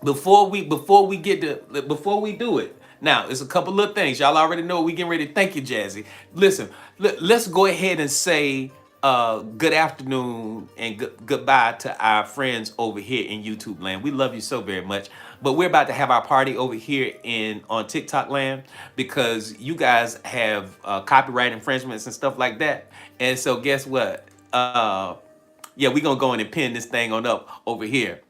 S1: Before we do it. Now, it's a couple of things. Y'all already know we getting ready. Thank you, Jazzy. Listen, let's go ahead and say good afternoon and goodbye to our friends over here in YouTube land. We love you so very much. But we're about to have our party over here on TikTok land because you guys have copyright infringements and stuff like that. And so guess what? Yeah, we're going to go in and pin this thing on up over here.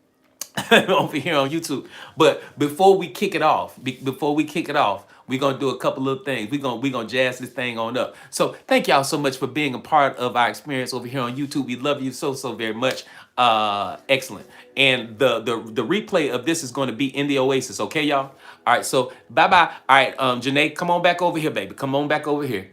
S1: Over here on YouTube. But before we kick it off, we're gonna do a couple of things. We're gonna jazz this thing on up. So thank y'all so much for being a part of our experience over here on YouTube. We love you so very much. Excellent. And the replay of this is going to be in the Oasis. Okay, y'all. All right. So bye. All right, Janae, come on back over here, baby. Come on back over here.